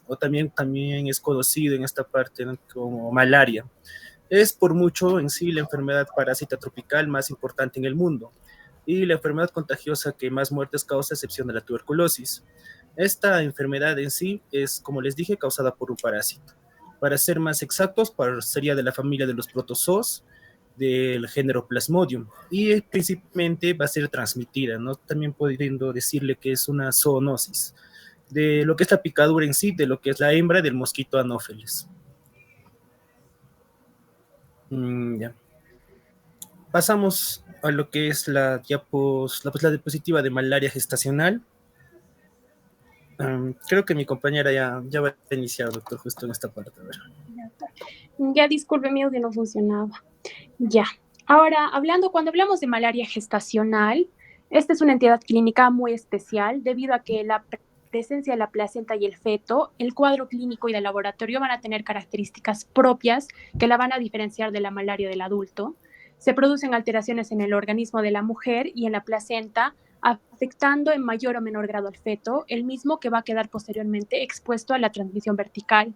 o también es conocido en esta parte, ¿no?, como malaria. Es por mucho en sí la enfermedad parásita tropical más importante en el mundo y la enfermedad contagiosa que más muertes causa, a excepción de la tuberculosis. Esta enfermedad en sí es, como les dije, causada por un parásito. Para ser más exactos, sería de la familia de los protozoos, del género Plasmodium, y principalmente va a ser transmitida, ¿no? También pudiendo decirle que es una zoonosis, de lo que es la picadura en sí, de lo que es la hembra del mosquito anófeles. Ya. Pasamos a lo que es la diapositiva de malaria gestacional. Creo que mi compañera ya va a iniciar, doctor, justo en esta parte. A ver. Ya disculpe, mi audio no funcionaba. Ya. Ahora, cuando hablamos de malaria gestacional, esta es una entidad clínica muy especial debido a que la presencia de la placenta y el feto, el cuadro clínico y de laboratorio van a tener características propias que la van a diferenciar de la malaria del adulto. Se producen alteraciones en el organismo de la mujer y en la placenta, afectando en mayor o menor grado al feto, el mismo que va a quedar posteriormente expuesto a la transmisión vertical.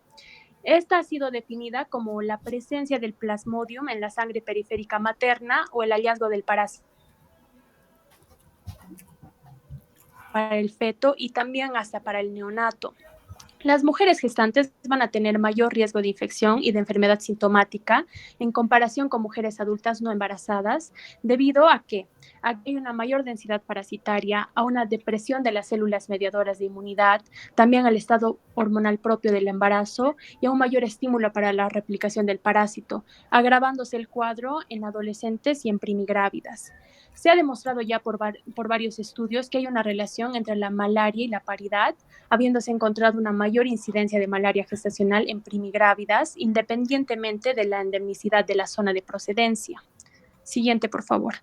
Esta ha sido definida como la presencia del plasmodium en la sangre periférica materna o el hallazgo del parásito para el feto y también hasta para el neonato. Las mujeres gestantes van a tener mayor riesgo de infección y de enfermedad sintomática en comparación con mujeres adultas no embarazadas, debido a que hay una mayor densidad parasitaria, a una depresión de las células mediadoras de inmunidad, también al estado hormonal propio del embarazo y a un mayor estímulo para la replicación del parásito, agravándose el cuadro en adolescentes y en primigrávidas. Se ha demostrado ya por varios estudios que hay una relación entre la malaria y la paridad, habiéndose encontrado una mayor incidencia de malaria gestacional en primigrávidas, independientemente de la endemicidad de la zona de procedencia. Siguiente, por favor.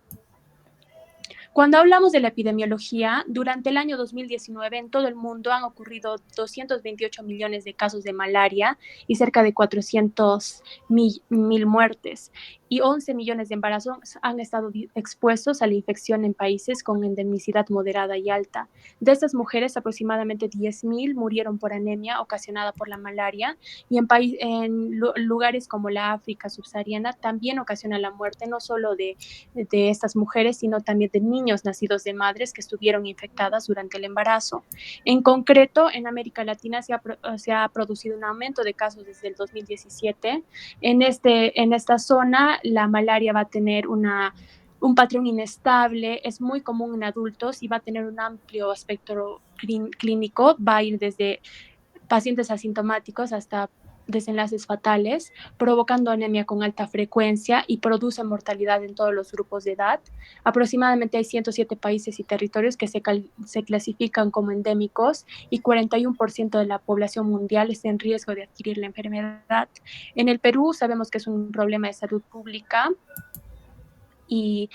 Cuando hablamos de la epidemiología, durante el año 2019 en todo el mundo han ocurrido 228 millones de casos de malaria y cerca de 400 mil muertes, y 11 millones de embarazos han estado expuestos a la infección en países con endemicidad moderada y alta. De estas mujeres, aproximadamente 10.000 murieron por anemia ocasionada por la malaria, y en lugares como la África subsahariana también ocasiona la muerte no solo de estas mujeres, sino también de niños nacidos de madres que estuvieron infectadas durante el embarazo. En concreto, en América Latina se ha producido un aumento de casos desde el 2017. En esta zona, la malaria va a tener un patrón inestable, es muy común en adultos y va a tener un amplio espectro clínico, va a ir desde pacientes asintomáticos hasta desenlaces fatales, provocando anemia con alta frecuencia y produce mortalidad en todos los grupos de edad. Aproximadamente hay 107 países y territorios que se clasifican como endémicos, y 41% de la población mundial está en riesgo de adquirir la enfermedad. En el Perú sabemos que es un problema de salud pública, y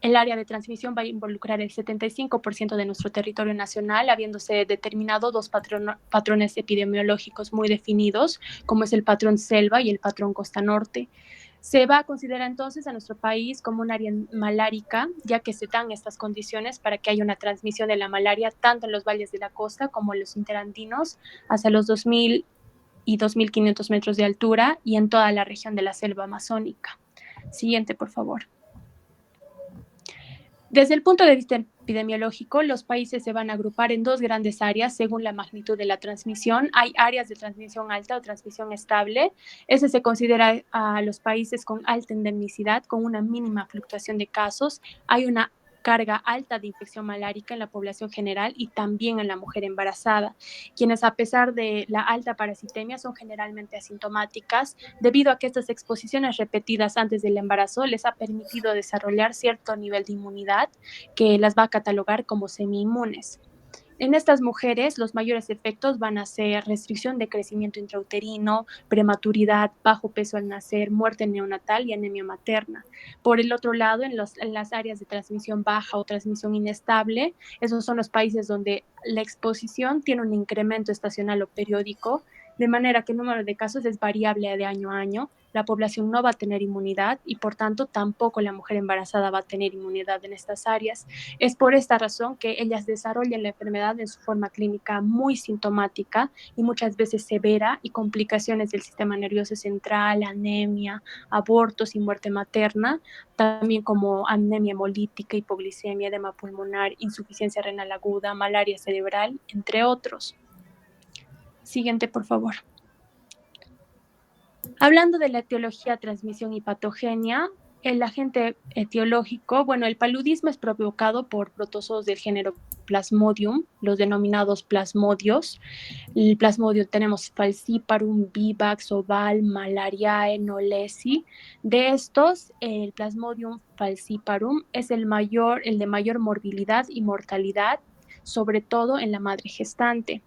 el área de transmisión va a involucrar el 75% de nuestro territorio nacional, habiéndose determinado dos patrones epidemiológicos muy definidos, como es el patrón selva y el patrón costa norte. Se va a considerar entonces a nuestro país como un área malárica, ya que se dan estas condiciones para que haya una transmisión de la malaria tanto en los valles de la costa como en los interandinos, hasta los 2.000 y 2.500 metros de altura, y en toda la región de la selva amazónica. Siguiente, por favor. Desde el punto de vista epidemiológico, los países se van a agrupar en dos grandes áreas según la magnitud de la transmisión. Hay áreas de transmisión alta o transmisión estable. Ese se considera a los países con alta endemicidad, con una mínima fluctuación de casos. Hay una carga alta de infección malárica en la población general y también en la mujer embarazada, quienes, a pesar de la alta parasitemia, son generalmente asintomáticas, debido a que estas exposiciones repetidas antes del embarazo les ha permitido desarrollar cierto nivel de inmunidad que las va a catalogar como semi-inmunes. En estas mujeres, los mayores efectos van a ser restricción de crecimiento intrauterino, prematuridad, bajo peso al nacer, muerte neonatal y anemia materna. Por el otro lado, en las áreas de transmisión baja o transmisión inestable, esos son los países donde la exposición tiene un incremento estacional o periódico, de manera que el número de casos es variable de año a año. La población no va a tener inmunidad y por tanto tampoco la mujer embarazada va a tener inmunidad en estas áreas. Es por esta razón que ellas desarrollan la enfermedad en su forma clínica muy sintomática y muchas veces severa, y complicaciones del sistema nervioso central, anemia, abortos y muerte materna, también como anemia hemolítica, hipoglicemia, edema pulmonar, insuficiencia renal aguda, malaria cerebral, entre otros. Siguiente, por favor. Hablando de la etiología, transmisión y patogenia, el agente etiológico, bueno, el paludismo es provocado por protozoos del género Plasmodium, los denominados plasmodios. El plasmodio tenemos Falciparum, Vivax, Oval, Malariae, Knowlesi. De estos, el Plasmodium falciparum es el de mayor morbilidad y mortalidad, sobre todo en la madre gestante.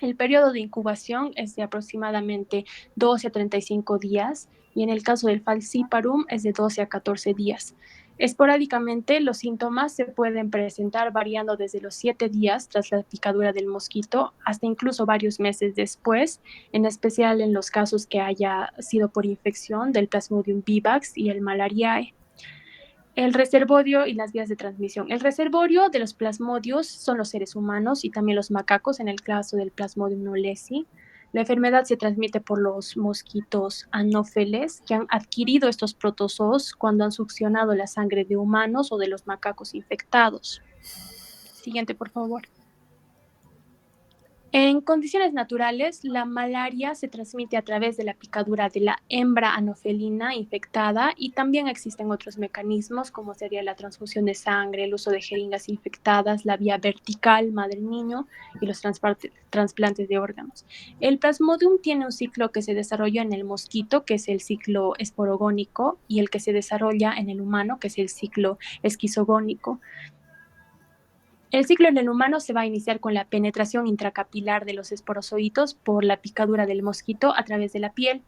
El periodo de incubación es de aproximadamente 12 a 35 días y en el caso del falciparum es de 12 a 14 días. Esporádicamente, los síntomas se pueden presentar variando desde los 7 días tras la picadura del mosquito hasta incluso varios meses después, en especial en los casos que haya sido por infección del Plasmodium vivax y el Malariae. El reservorio y las vías de transmisión. El reservorio de los plasmodios son los seres humanos y también los macacos, en el caso del Plasmodium knowlesi. La enfermedad se transmite por los mosquitos anófeles que han adquirido estos protozoos cuando han succionado la sangre de humanos o de los macacos infectados. Siguiente, por favor. En condiciones naturales, la malaria se transmite a través de la picadura de la hembra anofelina infectada y también existen otros mecanismos como sería la transfusión de sangre, el uso de jeringas infectadas, la vía vertical madre-niño y los trasplantes de órganos. El plasmodium tiene un ciclo que se desarrolla en el mosquito, que es el ciclo esporogónico, y el que se desarrolla en el humano, que es el ciclo esquizogónico. El ciclo en el humano se va a iniciar con la penetración intracapilar de los esporozoitos por la picadura del mosquito a través de la piel.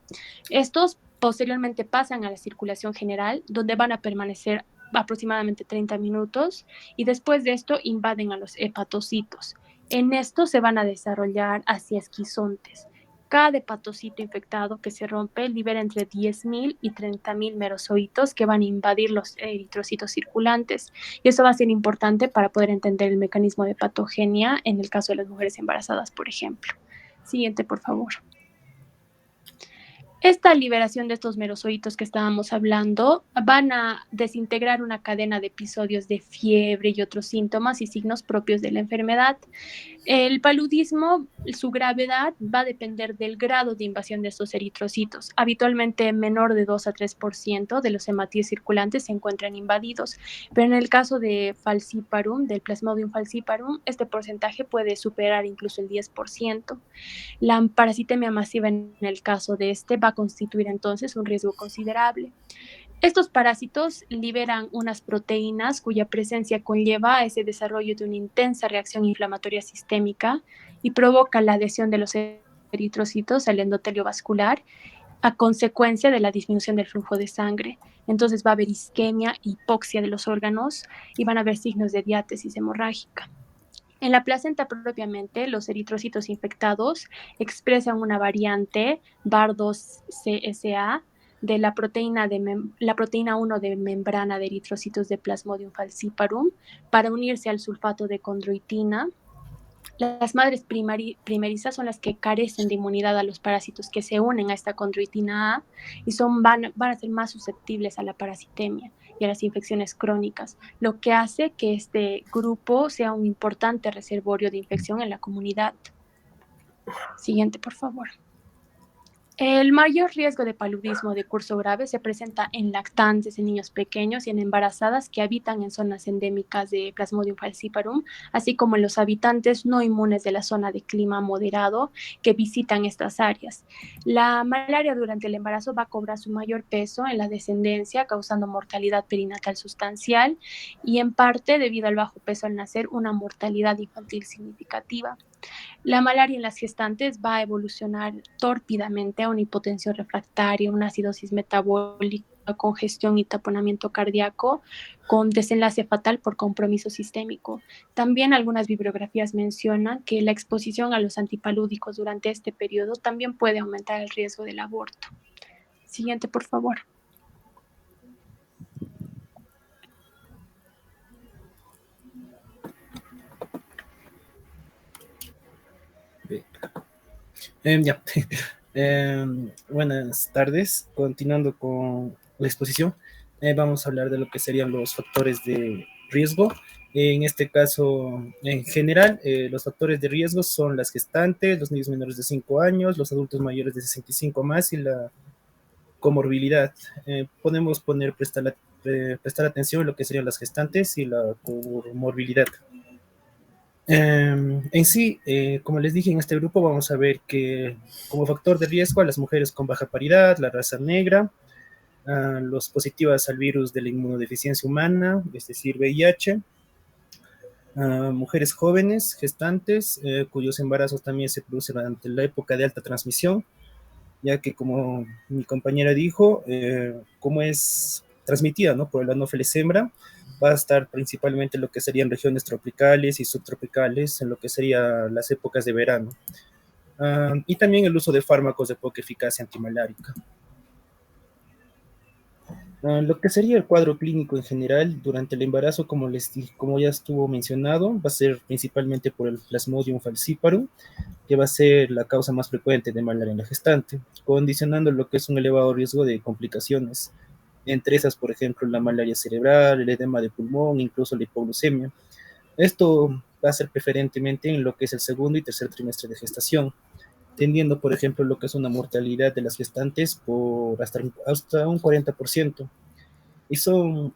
Estos posteriormente pasan a la circulación general, donde van a permanecer aproximadamente 30 minutos y después de esto invaden a los hepatocitos. En esto se van a desarrollar hacia esquizontes. Cada hepatocito infectado que se rompe libera entre 10.000 y 30.000 merozoitos que van a invadir los eritrocitos circulantes. Y eso va a ser importante para poder entender el mecanismo de patogenia en el caso de las mujeres embarazadas, por ejemplo. Siguiente, por favor. Esta liberación de estos merozoitos que estábamos hablando van a desintegrar una cadena de episodios de fiebre y otros síntomas y signos propios de la enfermedad. El paludismo, su gravedad va a depender del grado de invasión de estos eritrocitos. Habitualmente menor de 2 a 3% de los hematíes circulantes se encuentran invadidos, pero en el caso de falciparum, del Plasmodium falciparum, este porcentaje puede superar incluso el 10%. La parasitemia masiva en el caso de este va a constituir entonces un riesgo considerable. Estos parásitos liberan unas proteínas cuya presencia conlleva a ese desarrollo de una intensa reacción inflamatoria sistémica y provoca la adhesión de los eritrocitos al endotelio vascular a consecuencia de la disminución del flujo de sangre. Entonces va a haber isquemia, hipoxia de los órganos y van a haber signos de diátesis hemorrágica. En la placenta propiamente, los eritrocitos infectados expresan una variante BAR2-CSA de la proteína 1 de membrana de eritrocitos de Plasmodium falciparum para unirse al sulfato de condroitina. Las madres primerizas son las que carecen de inmunidad a los parásitos que se unen a esta condroitina A y van a ser más susceptibles a la parasitemia y a las infecciones crónicas, lo que hace que este grupo sea un importante reservorio de infección en la comunidad. Siguiente, por favor. El mayor riesgo de paludismo de curso grave se presenta en lactantes, en niños pequeños y en embarazadas que habitan en zonas endémicas de Plasmodium falciparum, así como en los habitantes no inmunes de la zona de clima moderado que visitan estas áreas. La malaria durante el embarazo va a cobrar su mayor peso en la descendencia, causando mortalidad perinatal sustancial y en parte, debido al bajo peso al nacer, una mortalidad infantil significativa. La malaria en las gestantes va a evolucionar tórpidamente a una hipotensión refractaria, una acidosis metabólica, congestión y taponamiento cardíaco con desenlace fatal por compromiso sistémico. También algunas bibliografías mencionan que la exposición a los antipalúdicos durante este periodo también puede aumentar el riesgo del aborto. Siguiente, por favor. Ya. Buenas tardes. Continuando con la exposición, vamos a hablar de lo que serían los factores de riesgo. En este caso, en general, los factores de riesgo son las gestantes, los niños menores de 5 años, los adultos mayores de 65 más y la comorbilidad. Podemos prestar atención en lo que serían las gestantes y la comorbilidad. En sí, como les dije, en este grupo vamos a ver que como factor de riesgo a las mujeres con baja paridad, la raza negra, los positivas al virus de la inmunodeficiencia humana, es decir, VIH, mujeres jóvenes, gestantes, cuyos embarazos también se producen durante la época de alta transmisión, ya que como mi compañera dijo, como es transmitida, ¿no?, por el Anopheles hembra, va a estar principalmente en lo que serían regiones tropicales y subtropicales, en lo que serían las épocas de verano. Y también el uso de fármacos de poca eficacia antimalárica. Lo que sería el cuadro clínico en general durante el embarazo, como ya estuvo mencionado, va a ser principalmente por el Plasmodium falciparum, que va a ser la causa más frecuente de malaria en la gestante, condicionando lo que es un elevado riesgo de complicaciones. Entre esas, por ejemplo, la malaria cerebral, el edema de pulmón, incluso la hipoglucemia. Esto va a ser preferentemente en lo que es el segundo y tercer trimestre de gestación, tendiendo, por ejemplo, lo que es una mortalidad de las gestantes por hasta un 40%. Y son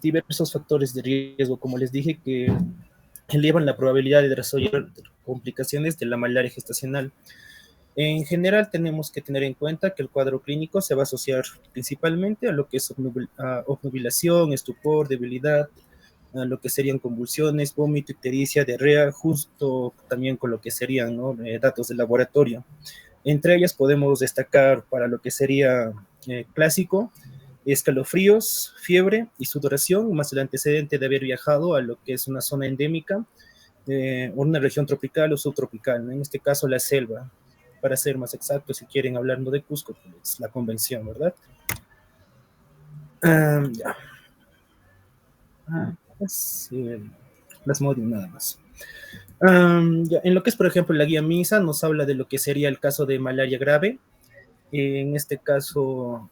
diversos factores de riesgo, como les dije, que elevan la probabilidad de desarrollar complicaciones de la malaria gestacional. En general, tenemos que tener en cuenta que el cuadro clínico se va a asociar principalmente a lo que es obnubilación, estupor, debilidad, a lo que serían convulsiones, vómito, ictericia, diarrea, justo también con lo que serían, ¿no?, datos de laboratorio. Entre ellas podemos destacar para lo que sería clásico, escalofríos, fiebre y sudoración, más el antecedente de haber viajado a lo que es una zona endémica, o una región tropical o subtropical, ¿no?, en este caso la selva, para ser más exacto, si quieren hablando de Cusco, pues la convención, ¿verdad? Ya. Plasmodium nada más. Ya, en lo que es, por ejemplo, la guía MISA nos habla de lo que sería el caso de malaria grave. En este caso,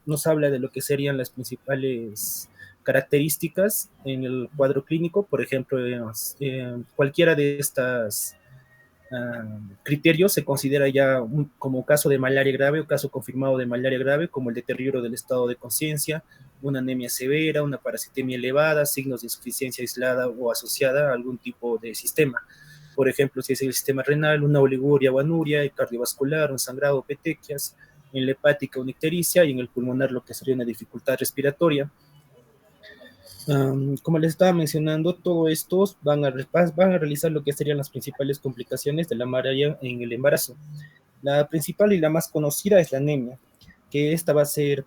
nos habla de lo que serían las principales características en el cuadro clínico. Por ejemplo, cualquiera de estas criterios se considera ya como caso de malaria grave o caso confirmado de malaria grave, como el deterioro del estado de conciencia, una anemia severa, una parasitemia elevada, signos de insuficiencia aislada o asociada a algún tipo de sistema. Por ejemplo, si es el sistema renal, una oliguria o anuria, el cardiovascular, un sangrado o petequias, en la hepática una ictericia y en el pulmonar lo que sería una dificultad respiratoria. Como les estaba mencionando, todos estos van a realizar lo que serían las principales complicaciones de la malaria en el embarazo. La principal y la más conocida es la anemia, que esta va a ser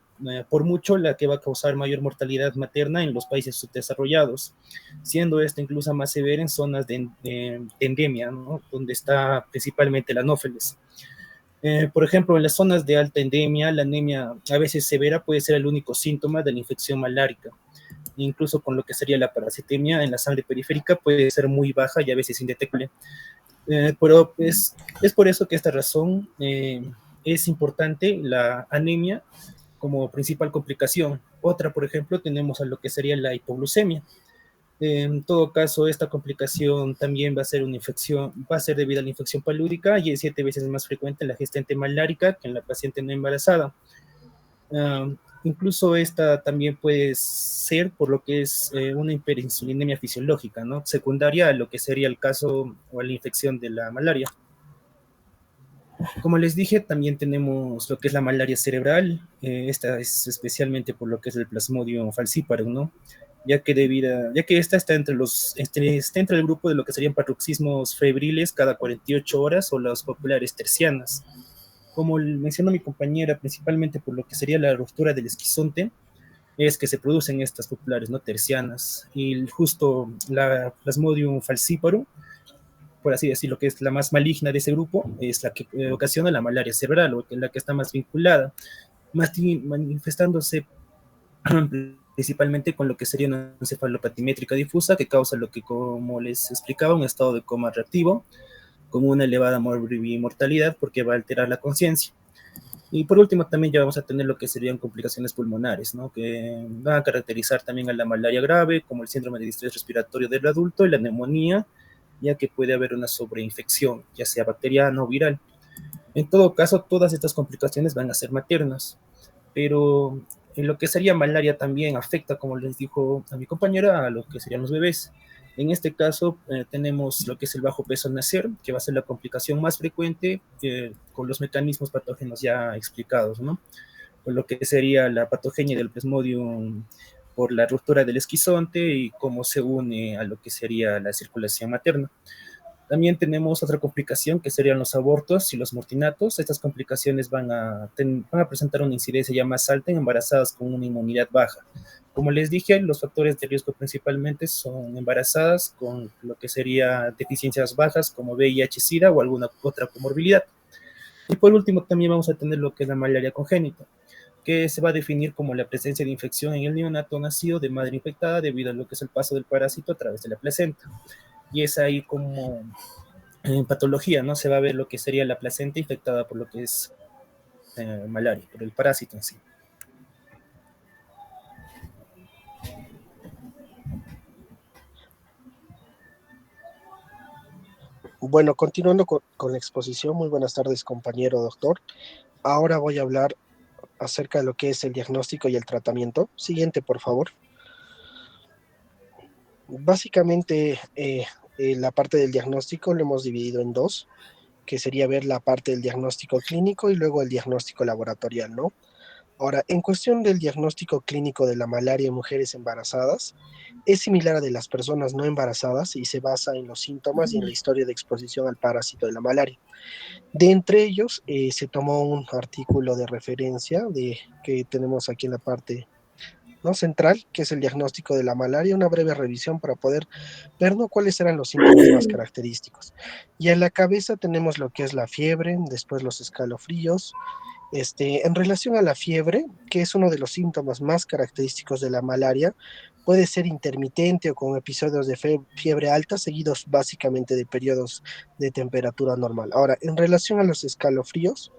por mucho la que va a causar mayor mortalidad materna en los países subdesarrollados, siendo esta incluso más severa en zonas de endemia, ¿no?, donde está principalmente el anófeles. Por ejemplo, en las zonas de alta endemia, la anemia a veces severa puede ser el único síntoma de la infección malárica. Incluso con lo que sería la parasitemia en la sangre periférica puede ser muy baja y a veces indetectable. Pero es por eso que esta razón es importante la anemia como principal complicación. Otra, por ejemplo, tenemos a lo que sería la hipoglucemia. En todo caso, esta complicación también va a ser una infección, va a ser debido a la infección palúdica y es 7 veces más frecuente en la gestante malárica que en la paciente no embarazada. Incluso esta también puede ser por lo que es una hiperinsulinemia fisiológica, ¿no?, secundaria a lo que sería el caso o a la infección de la malaria. Como les dije, también tenemos lo que es la malaria cerebral. Esta es especialmente por lo que es el Plasmodium falciparum, ¿no? ya que esta está está entre el grupo de lo que serían paroxismos febriles cada 48 horas o las populares tercianas. Como mencionó mi compañera, principalmente por lo que sería la ruptura del esquizonte, es que se producen estas populares no tercianas. Y justo la Plasmodium falciparum, por así decirlo, que es la más maligna de ese grupo, es la que ocasiona la malaria cerebral, o la que está más vinculada, más manifestándose principalmente con lo que sería una encefalopatimétrica difusa, que causa lo que, como les explicaba, un estado de coma reactivo, con una elevada mortalidad, porque va a alterar la conciencia. Y por último, también ya vamos a tener lo que serían complicaciones pulmonares, ¿no? Que van a caracterizar también a la malaria grave, como el síndrome de distrés respiratorio del adulto y la neumonía, ya que puede haber una sobreinfección, ya sea bacteriana o viral. En todo caso, todas estas complicaciones van a ser maternas, pero en lo que sería malaria también afecta, como les dijo a mi compañera, a lo que serían los bebés. En este caso, tenemos lo que es el bajo peso al nacer, que va a ser la complicación más frecuente con los mecanismos patógenos ya explicados, ¿no? Con lo que sería la patogenia del plasmodium por la ruptura del esquizonte y cómo se une a lo que sería la circulación materna. También tenemos otra complicación que serían los abortos y los mortinatos. Estas complicaciones van a presentar una incidencia ya más alta en embarazadas con una inmunidad baja. Como les dije, los factores de riesgo principalmente son embarazadas con lo que sería deficiencias bajas como VIH, SIDA o alguna otra comorbilidad. Y por último también vamos a tener lo que es la malaria congénita, que se va a definir como la presencia de infección en el neonato nacido de madre infectada debido a lo que es el paso del parásito a través de la placenta. Y es ahí como en patología, ¿no? Se va a ver lo que sería la placenta infectada por lo que es malaria, por el parásito en sí. Bueno, continuando con la exposición, muy buenas tardes, compañero doctor. Ahora voy a hablar acerca de lo que es el diagnóstico y el tratamiento. Siguiente, por favor. Básicamente, la parte del diagnóstico lo hemos dividido en dos, que sería ver la parte del diagnóstico clínico y luego el diagnóstico laboratorial, ¿no? Ahora, en cuestión del diagnóstico clínico de la malaria en mujeres embarazadas, es similar a de las personas no embarazadas y se basa en los síntomas y en la historia de exposición al parásito de la malaria. De entre ellos, se tomó un artículo de referencia que tenemos aquí en la parte, ¿no?, central, que es el diagnóstico de la malaria, una breve revisión para poder ver, ¿no?, cuáles eran los síntomas más característicos. Y en la cabeza tenemos lo que es la fiebre, después los escalofríos. En relación a la fiebre, que es uno de los síntomas más característicos de la malaria, puede ser intermitente o con episodios de fiebre alta, seguidos básicamente de periodos de temperatura normal. Ahora, en relación a los escalofríos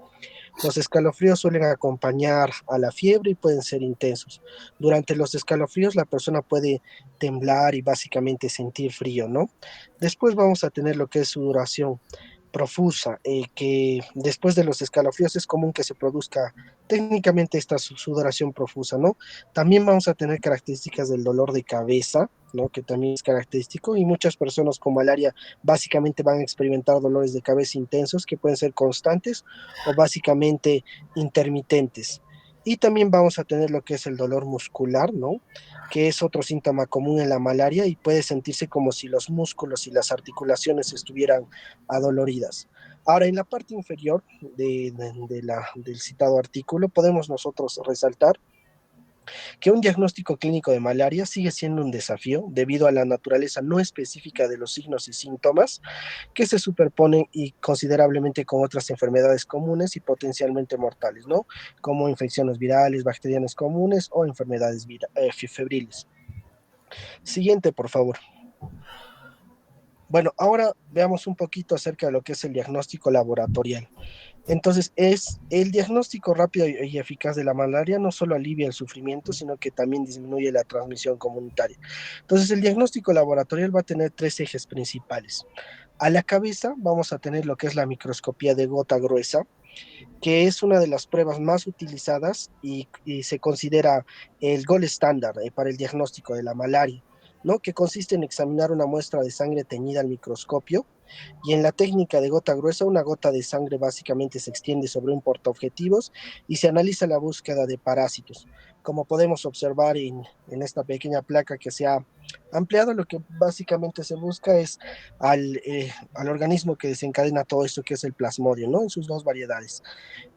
suelen acompañar a la fiebre y pueden ser intensos. Durante los escalofríos la persona puede temblar y básicamente sentir frío, ¿no? Después vamos a tener lo que es sudoración profusa, que después de los escalofríos es común que se produzca técnicamente esta sudoración profusa, ¿no? También vamos a tener características del dolor de cabeza, ¿no?, que también es característico, y muchas personas con malaria básicamente van a experimentar dolores de cabeza intensos que pueden ser constantes o básicamente intermitentes. Y también vamos a tener lo que es el dolor muscular, ¿no?, que es otro síntoma común en la malaria y puede sentirse como si los músculos y las articulaciones estuvieran adoloridas. Ahora, en la parte inferior del citado artículo, podemos nosotros resaltar que un diagnóstico clínico de malaria sigue siendo un desafío debido a la naturaleza no específica de los signos y síntomas que se superponen y considerablemente con otras enfermedades comunes y potencialmente mortales, ¿no? Como infecciones virales, bacterianas comunes o enfermedades febriles. Siguiente, por favor. Bueno, ahora veamos un poquito acerca de lo que es el diagnóstico laboratorial. Entonces, es el diagnóstico rápido y eficaz de la malaria no solo alivia el sufrimiento, sino que también disminuye la transmisión comunitaria. Entonces, el diagnóstico laboratorial va a tener tres ejes principales. A la cabeza vamos a tener lo que es la microscopía de gota gruesa, que es una de las pruebas más utilizadas y se considera el gold estándar para el diagnóstico de la malaria, ¿no?, que consiste en examinar una muestra de sangre teñida al microscopio Y en la técnica de gota gruesa, una gota de sangre básicamente se extiende sobre un portaobjetivos y se analiza la búsqueda de parásitos. Como podemos observar en esta pequeña placa que se ha ampliado, lo que básicamente se busca es al organismo que desencadena todo esto, que es el plasmodium, ¿no? En sus dos variedades.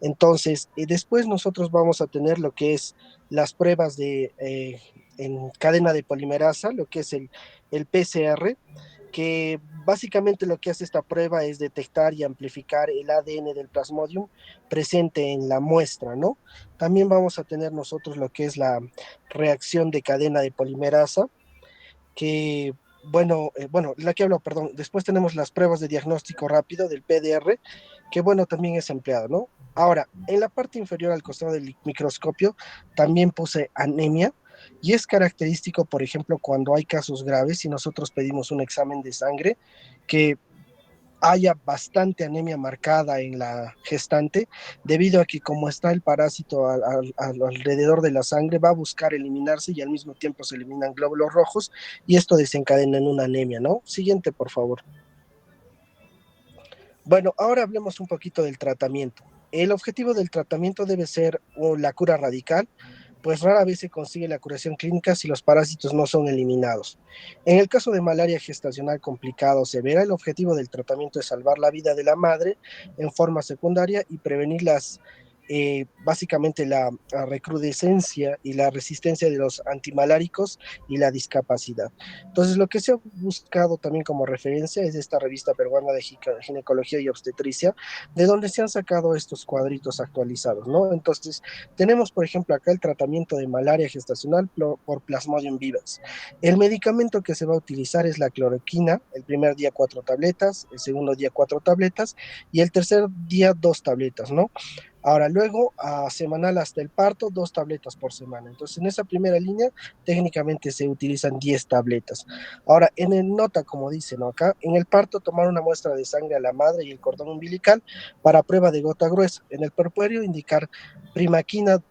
Entonces, después nosotros vamos a tener lo que es las pruebas en cadena de polimerasa, lo que es el PCR, que básicamente lo que hace esta prueba es detectar y amplificar el ADN del plasmodium presente en la muestra, ¿no? También vamos a tener nosotros lo que es la reacción de cadena de polimerasa, que, bueno, la que hablo, perdón, después tenemos las pruebas de diagnóstico rápido del PDR, que bueno, también es empleado, ¿no? Ahora, en la parte inferior al costado del microscopio también puse anemia, y es característico, por ejemplo, cuando hay casos graves y nosotros pedimos un examen de sangre, que haya bastante anemia marcada en la gestante, debido a que como está el parásito alrededor de la sangre, va a buscar eliminarse y al mismo tiempo se eliminan glóbulos rojos y esto desencadena en una anemia, ¿no? Siguiente, por favor. Bueno, ahora hablemos un poquito del tratamiento. El objetivo del tratamiento debe ser la cura radical, pues rara vez se consigue la curación clínica si los parásitos no son eliminados. En el caso de malaria gestacional complicada o severa, el objetivo del tratamiento es salvar la vida de la madre en forma secundaria y prevenir básicamente la recrudescencia y la resistencia de los antimaláricos y la discapacidad. Entonces, lo que se ha buscado también como referencia es esta revista peruana de ginecología y obstetricia, de donde se han sacado estos cuadritos actualizados, ¿no? Entonces, tenemos, por ejemplo, acá el tratamiento de malaria gestacional por Plasmodium vivax. El medicamento que se va a utilizar es la cloroquina, el primer día 4 tabletas, el segundo día 4 tabletas y el tercer día 2 tabletas, ¿no? Ahora, luego, a semanal hasta el parto, 2 tabletas por semana. Entonces, en esa primera línea, técnicamente se utilizan 10 tabletas. Ahora, en el nota, como dice, ¿no? Acá, en el parto, tomar una muestra de sangre a la madre y el cordón umbilical para prueba de gota gruesa. En el puerperio, indicar primaquina,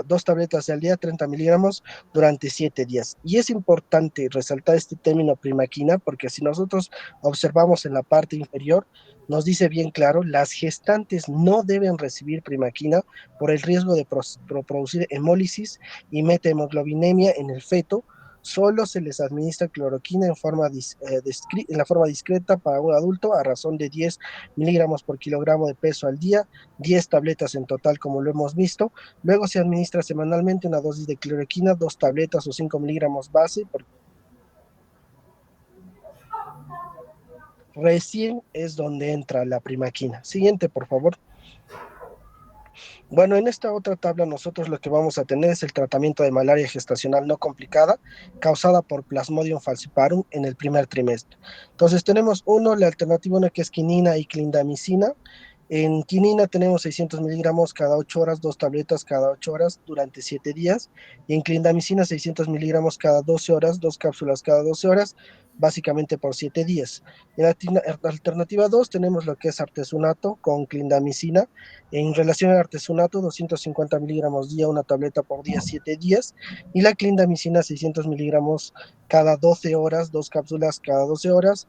2 tabletas al día, 30 miligramos durante 7 días. Y es importante resaltar este término primaquina porque si nosotros observamos en la parte inferior, nos dice bien claro, las gestantes no deben recibir primaquina por el riesgo de producir hemólisis y metahemoglobinemia en el feto. Solo se les administra cloroquina en la forma discreta para un adulto a razón de 10 miligramos por kilogramo de peso al día, 10 tabletas en total como lo hemos visto. Luego se administra semanalmente una dosis de cloroquina, 2 tabletas o 5 miligramos base por recién es donde entra la primaquina. Siguiente, por favor. Bueno, en esta otra tabla nosotros lo que vamos a tener es el tratamiento de malaria gestacional no complicada causada por Plasmodium falciparum en el primer trimestre. Entonces tenemos la alternativa 1 que es quinina y clindamicina. En quinina tenemos 600 miligramos cada 8 horas, 2 tabletas cada 8 horas durante 7 días. Y en clindamicina 600 miligramos cada 12 horas, 2 cápsulas cada 12 horas, básicamente por 7 días. En la alternativa 2 tenemos lo que es artesunato con clindamicina. En relación al artesunato, 250 miligramos día, 1 tableta por día, 7 días. Y la clindamicina 600 miligramos cada 12 horas, 2 cápsulas cada 12 horas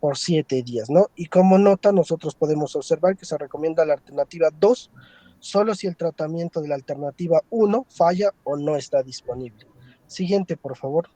por 7 días, ¿no? Y como nota, nosotros podemos observar que se recomienda la alternativa 2 solo si el tratamiento de la alternativa 1 falla o no está disponible. Siguiente, por favor.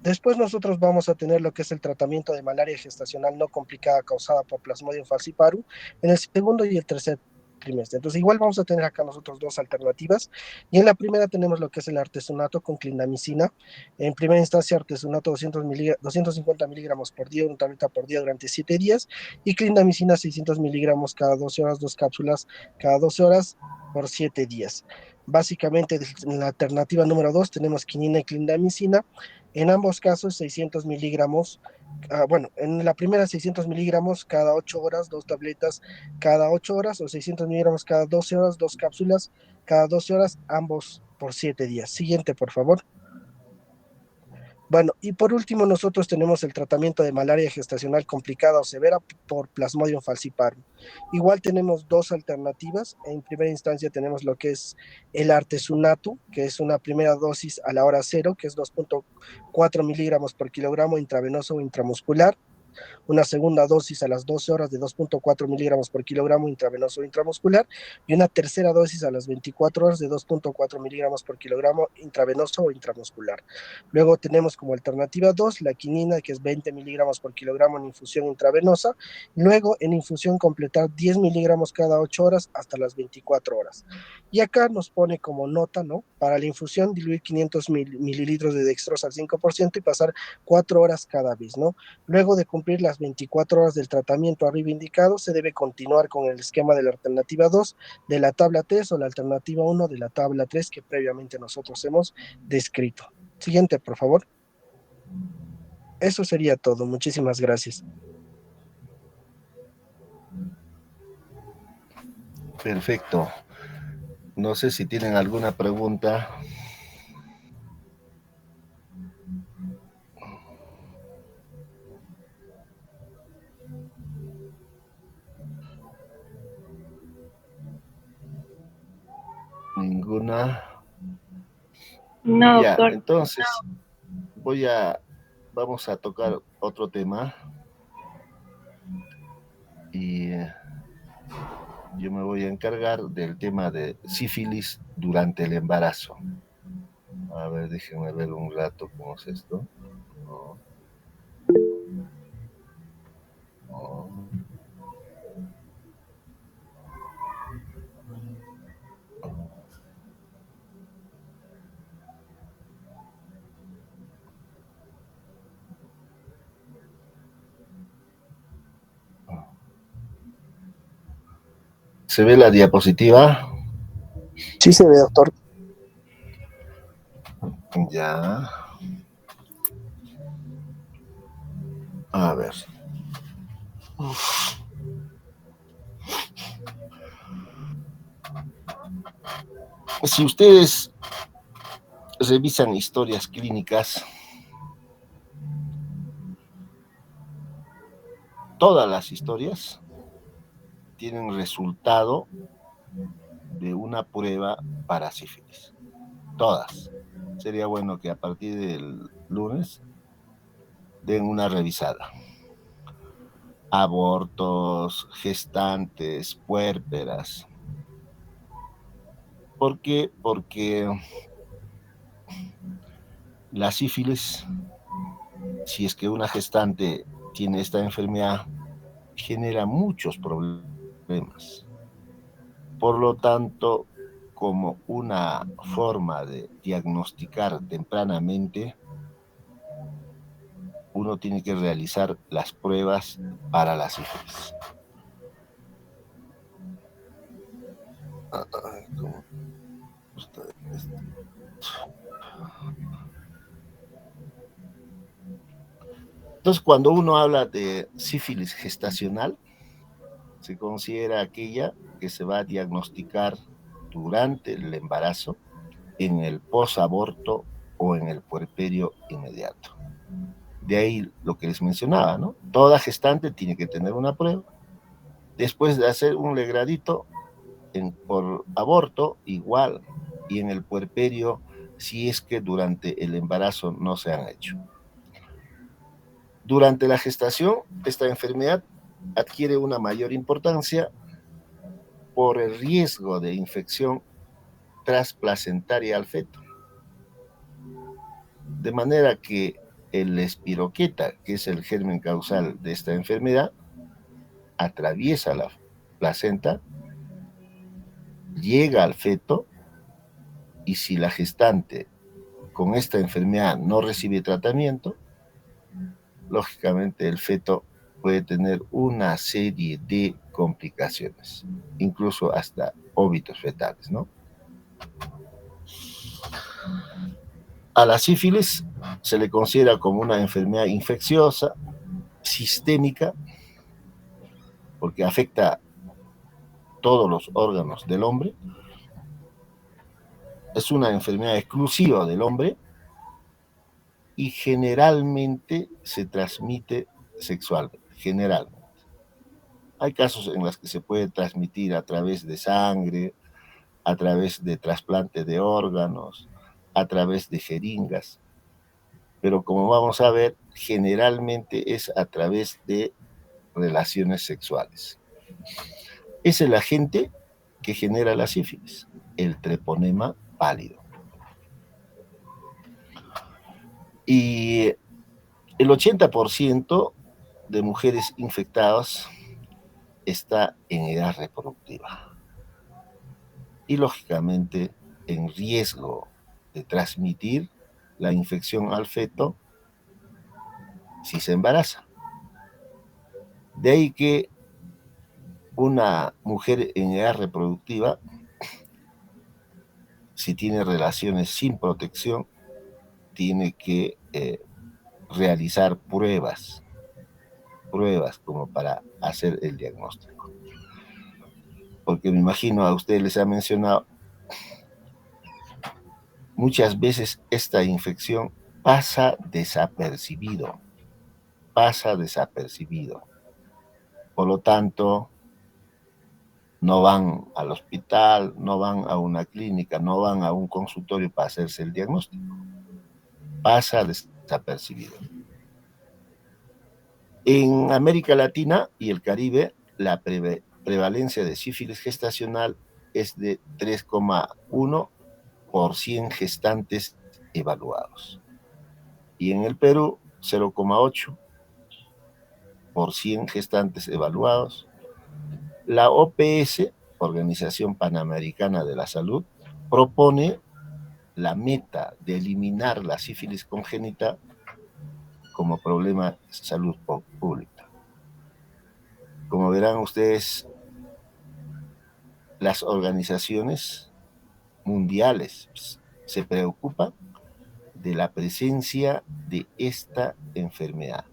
Después nosotros vamos a tener lo que es el tratamiento de malaria gestacional no complicada causada por Plasmodium falciparum en el segundo y el tercer trimestre. Entonces igual vamos a tener acá nosotros 2 alternativas y en la primera tenemos lo que es el artesunato con clindamicina. En primera instancia artesunato 250 miligramos por día, 1 tableta por día durante 7 días y clindamicina 600 miligramos cada 12 horas, 2 cápsulas cada 12 horas por 7 días. Básicamente en la alternativa número 2 tenemos quinina y clindamicina. En ambos casos 600 miligramos, bueno, en la primera 600 miligramos cada 8 horas, 2 tabletas cada 8 horas o 600 miligramos cada 12 horas, 2 cápsulas cada 12 horas, ambos por 7 días. Siguiente, por favor. Bueno, y por último nosotros tenemos el tratamiento de malaria gestacional complicada o severa por Plasmodium falciparum. Igual tenemos 2 alternativas. En primera instancia tenemos lo que es el artesunato, que es una primera dosis a la hora cero, que es 2.4 miligramos por kilogramo intravenoso o intramuscular. una segunda dosis a las 12 horas de 2.4 miligramos por kilogramo intravenoso o intramuscular, y una tercera dosis a las 24 horas de 2.4 miligramos por kilogramo intravenoso o intramuscular. Luego tenemos como alternativa 2 la quinina, que es 20 miligramos por kilogramo en infusión intravenosa. Luego en infusión completar 10 miligramos cada 8 horas hasta las 24 horas. Y acá nos pone como nota, ¿no? Para la infusión, diluir 500 mililitros de dextrosa al 5% y pasar 4 horas cada vez, ¿no? Luego de cumplir las 24 horas del tratamiento arriba indicado, se debe continuar con el esquema de la alternativa 2 de la tabla 3 o la alternativa 1 de la tabla 3 que previamente nosotros hemos descrito. Siguiente, por favor. Eso sería todo. Muchísimas gracias. Perfecto. No sé si tienen alguna pregunta. Ninguna. No, Ya, doctor. entonces vamos a tocar otro tema y yo me voy a encargar del tema de sífilis durante el embarazo. A ver, déjenme ver un rato cómo es esto. No. No. ¿Se ve la diapositiva? Sí se ve, doctor. Ya. A ver. Si ustedes revisan historias clínicas, todas las historias tienen resultado de una prueba para sífilis. Todas. Sería bueno que a partir del lunes den una revisada. Abortos, gestantes, puérperas. ¿Por qué? Porque la sífilis, si es que una gestante tiene esta enfermedad, genera muchos problemas. Por lo tanto, como una forma de diagnosticar tempranamente, uno tiene que realizar las pruebas para la sífilis. ¿Cómo está esto? Entonces, cuando uno habla de sífilis gestacional, se considera aquella que se va a diagnosticar durante el embarazo, en el posaborto o en el puerperio inmediato. De ahí lo que les mencionaba, ¿no? Toda gestante tiene que tener una prueba. Después de hacer un legradito por aborto, igual. Y en el puerperio, si es que durante el embarazo no se han hecho. Durante la gestación, esta enfermedad adquiere una mayor importancia por el riesgo de infección transplacentaria al feto. De manera que el espiroqueta, que es el germen causal de esta enfermedad, atraviesa la placenta, llega al feto, y si la gestante con esta enfermedad no recibe tratamiento, lógicamente el feto puede tener una serie de complicaciones, incluso hasta óbitos fetales, ¿no? A la sífilis se le considera como una enfermedad infecciosa, sistémica, porque afecta todos los órganos del hombre. Es una enfermedad exclusiva del hombre y generalmente se transmite sexualmente, generalmente. Hay casos en los que se puede transmitir a través de sangre, a través de trasplante de órganos, a través de jeringas. pero como vamos a ver, generalmente es a través de relaciones sexuales. Es el agente que genera la sífilis, el treponema pálido. Y el 80% de mujeres infectadas está en edad reproductiva y lógicamente en riesgo de transmitir la infección al feto si se embaraza. De ahí que una mujer en edad reproductiva, si tiene relaciones sin protección, tiene que realizar pruebas como para hacer el diagnóstico. Porque me imagino a ustedes les ha mencionado, muchas veces esta infección pasa desapercibido. Por lo tanto, no van al hospital, no van a una clínica, no van a un consultorio para hacerse el diagnóstico. Pasa desapercibido. En América Latina y el Caribe, la prevalencia de sífilis gestacional es de 3,1 por 100 gestantes evaluados. Y en el Perú, 0,8 por 100 gestantes evaluados. La OPS, Organización Panamericana de la Salud, propone la meta de eliminar la sífilis congénita como problema de salud pública. Como verán ustedes, las organizaciones mundiales se preocupan de la presencia de esta enfermedad,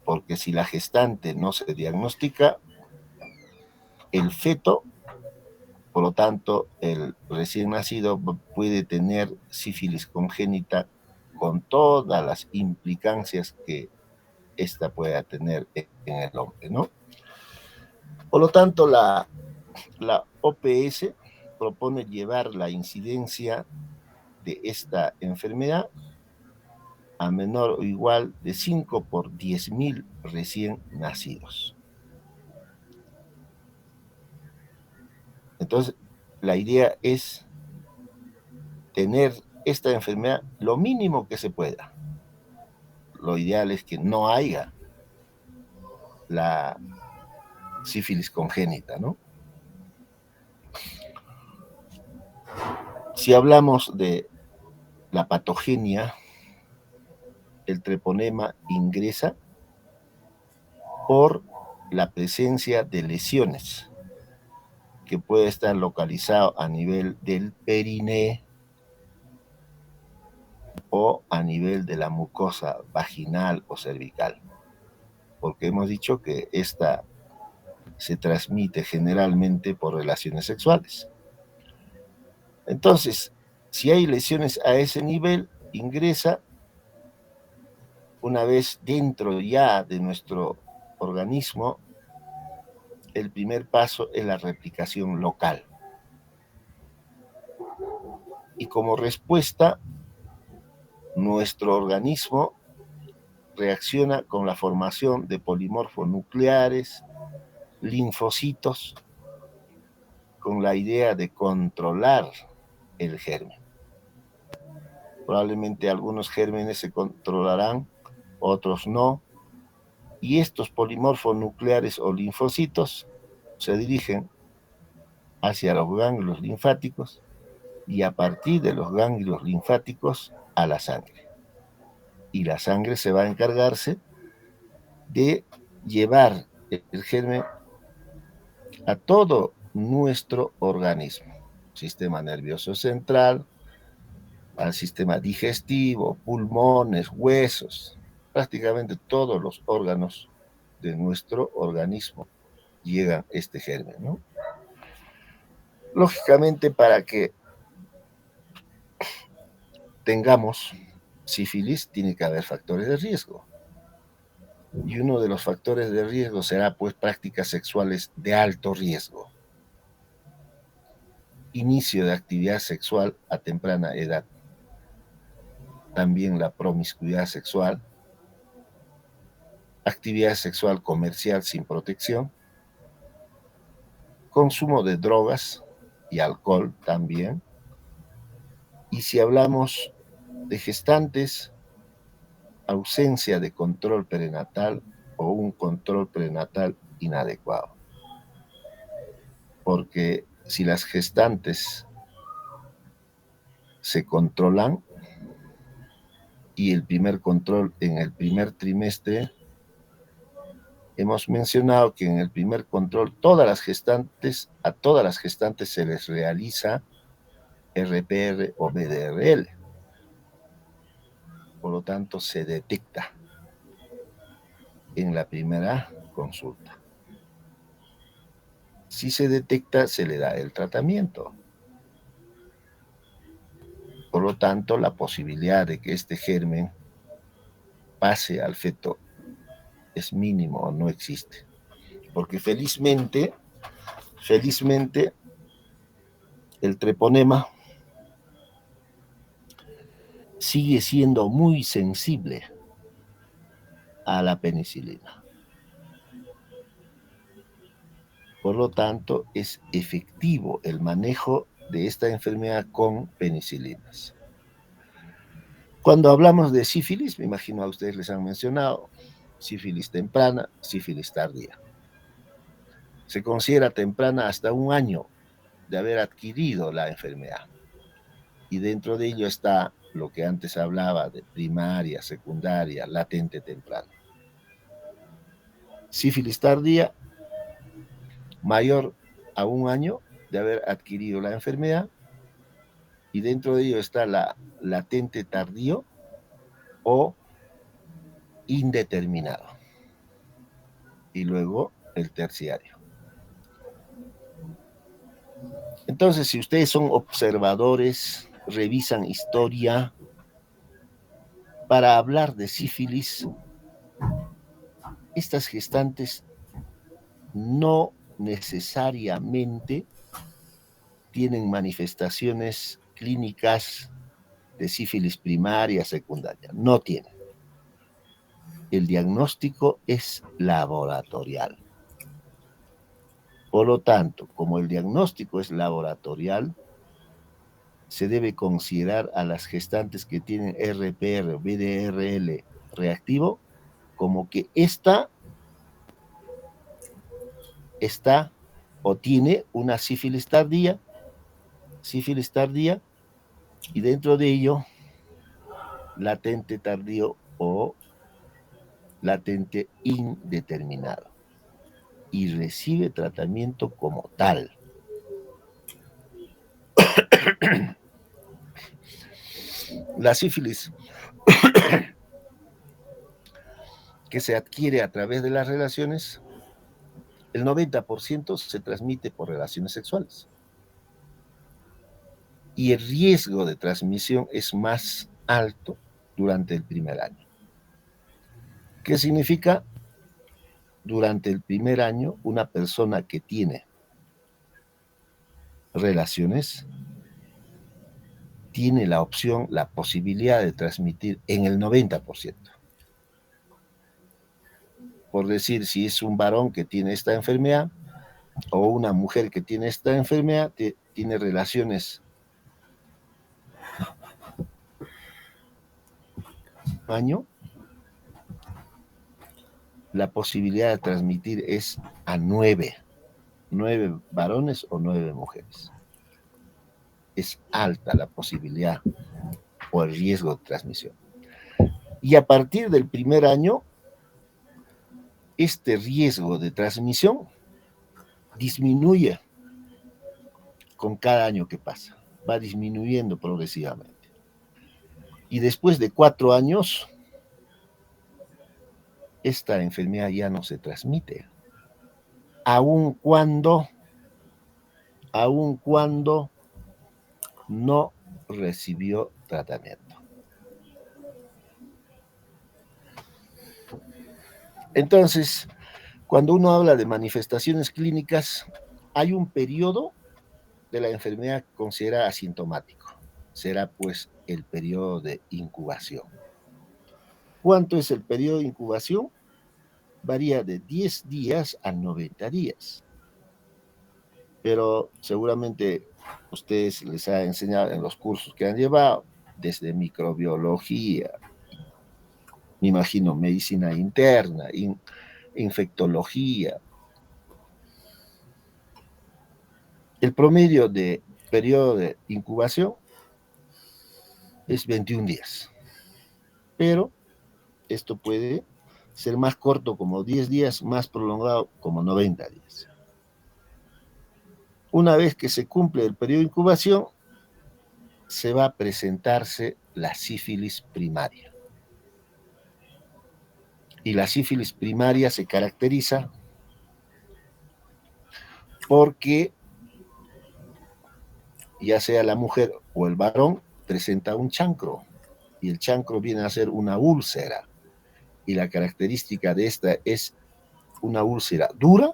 porque si la gestante no se diagnostica, el feto, por lo tanto, el recién nacido puede tener sífilis congénita con todas las implicancias que esta pueda tener en el hombre, ¿no? Por lo tanto, la OPS propone llevar la incidencia de esta enfermedad a menor o igual de 5 por 10.000 recién nacidos. Entonces, la idea es tener esta enfermedad lo mínimo que se pueda. Lo ideal es que no haya la sífilis congénita, ¿no? Si hablamos de la patogenia, el treponema ingresa por la presencia de lesiones que puede estar localizado a nivel del periné o a nivel de la mucosa vaginal o cervical, porque hemos dicho que esta se transmite generalmente por relaciones sexuales. Entonces, si hay lesiones a ese nivel, ingresa. Una vez dentro ya de nuestro organismo, el primer paso es la replicación local. Y como respuesta, nuestro organismo reacciona con la formación de polimorfos nucleares, linfocitos, con la idea de controlar el germen. Probablemente algunos gérmenes se controlarán, otros no, y estos polimorfos nucleares o linfocitos se dirigen hacia los ganglios linfáticos y a partir de los ganglios linfáticos a la sangre. Y la sangre se va a encargarse de llevar el germen a todo nuestro organismo, sistema nervioso central, al sistema digestivo, pulmones, huesos, prácticamente todos los órganos de nuestro organismo llegan este germen, ¿no? Lógicamente, para que tengamos sífilis, tiene que haber factores de riesgo. Y uno de los factores de riesgo será, pues, prácticas sexuales de alto riesgo. Inicio de actividad sexual a temprana edad. también la promiscuidad sexual, actividad sexual comercial sin protección, consumo de drogas y alcohol también. Y si hablamos de gestantes, ausencia de control prenatal o un control prenatal inadecuado. Porque si las gestantes se controlan y el primer control en el primer trimestre, hemos mencionado que en el primer control a todas las gestantes se les realiza RPR o VDRL. Por lo tanto, se detecta en la primera consulta. Si se detecta, se le da el tratamiento. Por lo tanto, la posibilidad de que este germen pase al feto es mínimo o no existe. Porque felizmente, el treponema sigue siendo muy sensible a la penicilina. Por lo tanto, es efectivo el manejo de esta enfermedad con penicilinas. Cuando hablamos de sífilis, me imagino a ustedes les han mencionado, sífilis temprana, sífilis tardía. Se considera temprana hasta 1 año de haber adquirido la enfermedad. Y dentro de ello está lo que antes hablaba de primaria, secundaria, latente temprana. Sífilis tardía, mayor a 1 año de haber adquirido la enfermedad, y dentro de ello está la latente tardío o indeterminado. Y luego el terciario. Entonces, si ustedes son observadores, revisan historia, para hablar de sífilis, estas gestantes no necesariamente tienen manifestaciones clínicas de sífilis primaria, secundaria. No tienen. El diagnóstico es laboratorial. Por lo tanto, como el diagnóstico es laboratorial, se debe considerar a las gestantes que tienen RPR, VDRL reactivo, como que esta está o tiene una sífilis tardía, y dentro de ello, latente tardío o latente indeterminado, y recibe tratamiento como tal. La sífilis que se adquiere a través de las relaciones, el 90% se transmite por relaciones sexuales. Y el riesgo de transmisión es más alto durante el primer año. ¿Qué significa? Durante el primer año, una persona que tiene relaciones tiene la opción, la posibilidad de transmitir en el 90%. Por decir, si es un varón que tiene esta enfermedad o una mujer que tiene esta enfermedad, tiene relaciones año, la posibilidad de transmitir es a 9 varones o 9 mujeres. Es alta la posibilidad o el riesgo de transmisión. Y a partir del primer año, este riesgo de transmisión disminuye con cada año que pasa. Va disminuyendo progresivamente. Y después de 4 años, esta enfermedad ya no se transmite. Aun cuando no recibió tratamiento. Entonces, cuando uno habla de manifestaciones clínicas, hay un periodo de la enfermedad considerada asintomático. será pues el periodo de incubación. ¿Cuánto es el periodo de incubación? Varía de 10 días a 90 días. Pero seguramente ustedes les ha enseñado en los cursos que han llevado, desde microbiología, me imagino medicina interna, infectología. El promedio de periodo de incubación es 21 días. Pero esto puede ser más corto como 10 días, más prolongado como 90 días. Una vez que se cumple el periodo de incubación, se va a presentarse la sífilis primaria. Y la sífilis primaria se caracteriza porque ya sea la mujer o el varón presenta un chancro, y el chancro viene a ser una úlcera, y la característica de esta es una úlcera dura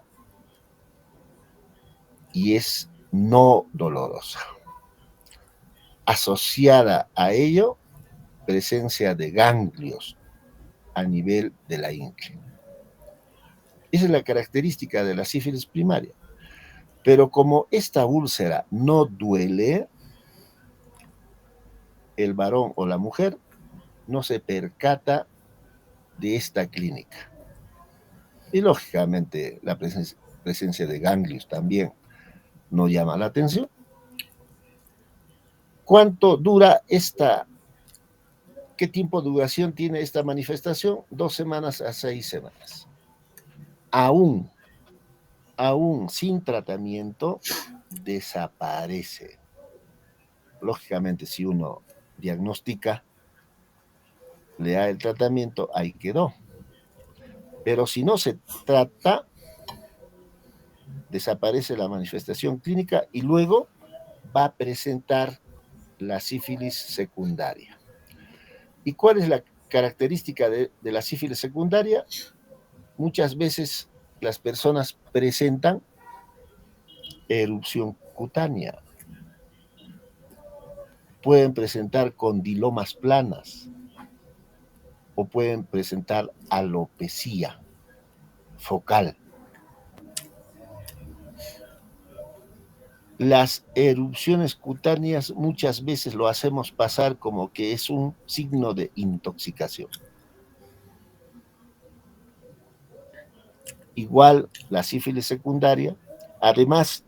y es no dolorosa. Asociada a ello, presencia de ganglios a nivel de la ingle. Esa es la característica de la sífilis primaria. Pero como esta úlcera no duele, el varón o la mujer no se percata de esta clínica. Y lógicamente la presencia de ganglios también no llama la atención. ¿Cuánto dura esta? ¿Qué tiempo de duración tiene esta manifestación? 2 semanas a 6 semanas. Aún sin tratamiento, desaparece. Lógicamente, si uno diagnostica, le da el tratamiento, ahí quedó. Pero si no se trata, desaparece la manifestación clínica y luego va a presentar la sífilis secundaria. ¿Y cuál es la característica de la sífilis secundaria? Muchas veces las personas presentan erupción cutánea. Pueden presentar condilomas planas o pueden presentar alopecia focal. Las erupciones cutáneas muchas veces lo hacemos pasar como que es un signo de intoxicación. Igual la sífilis secundaria, además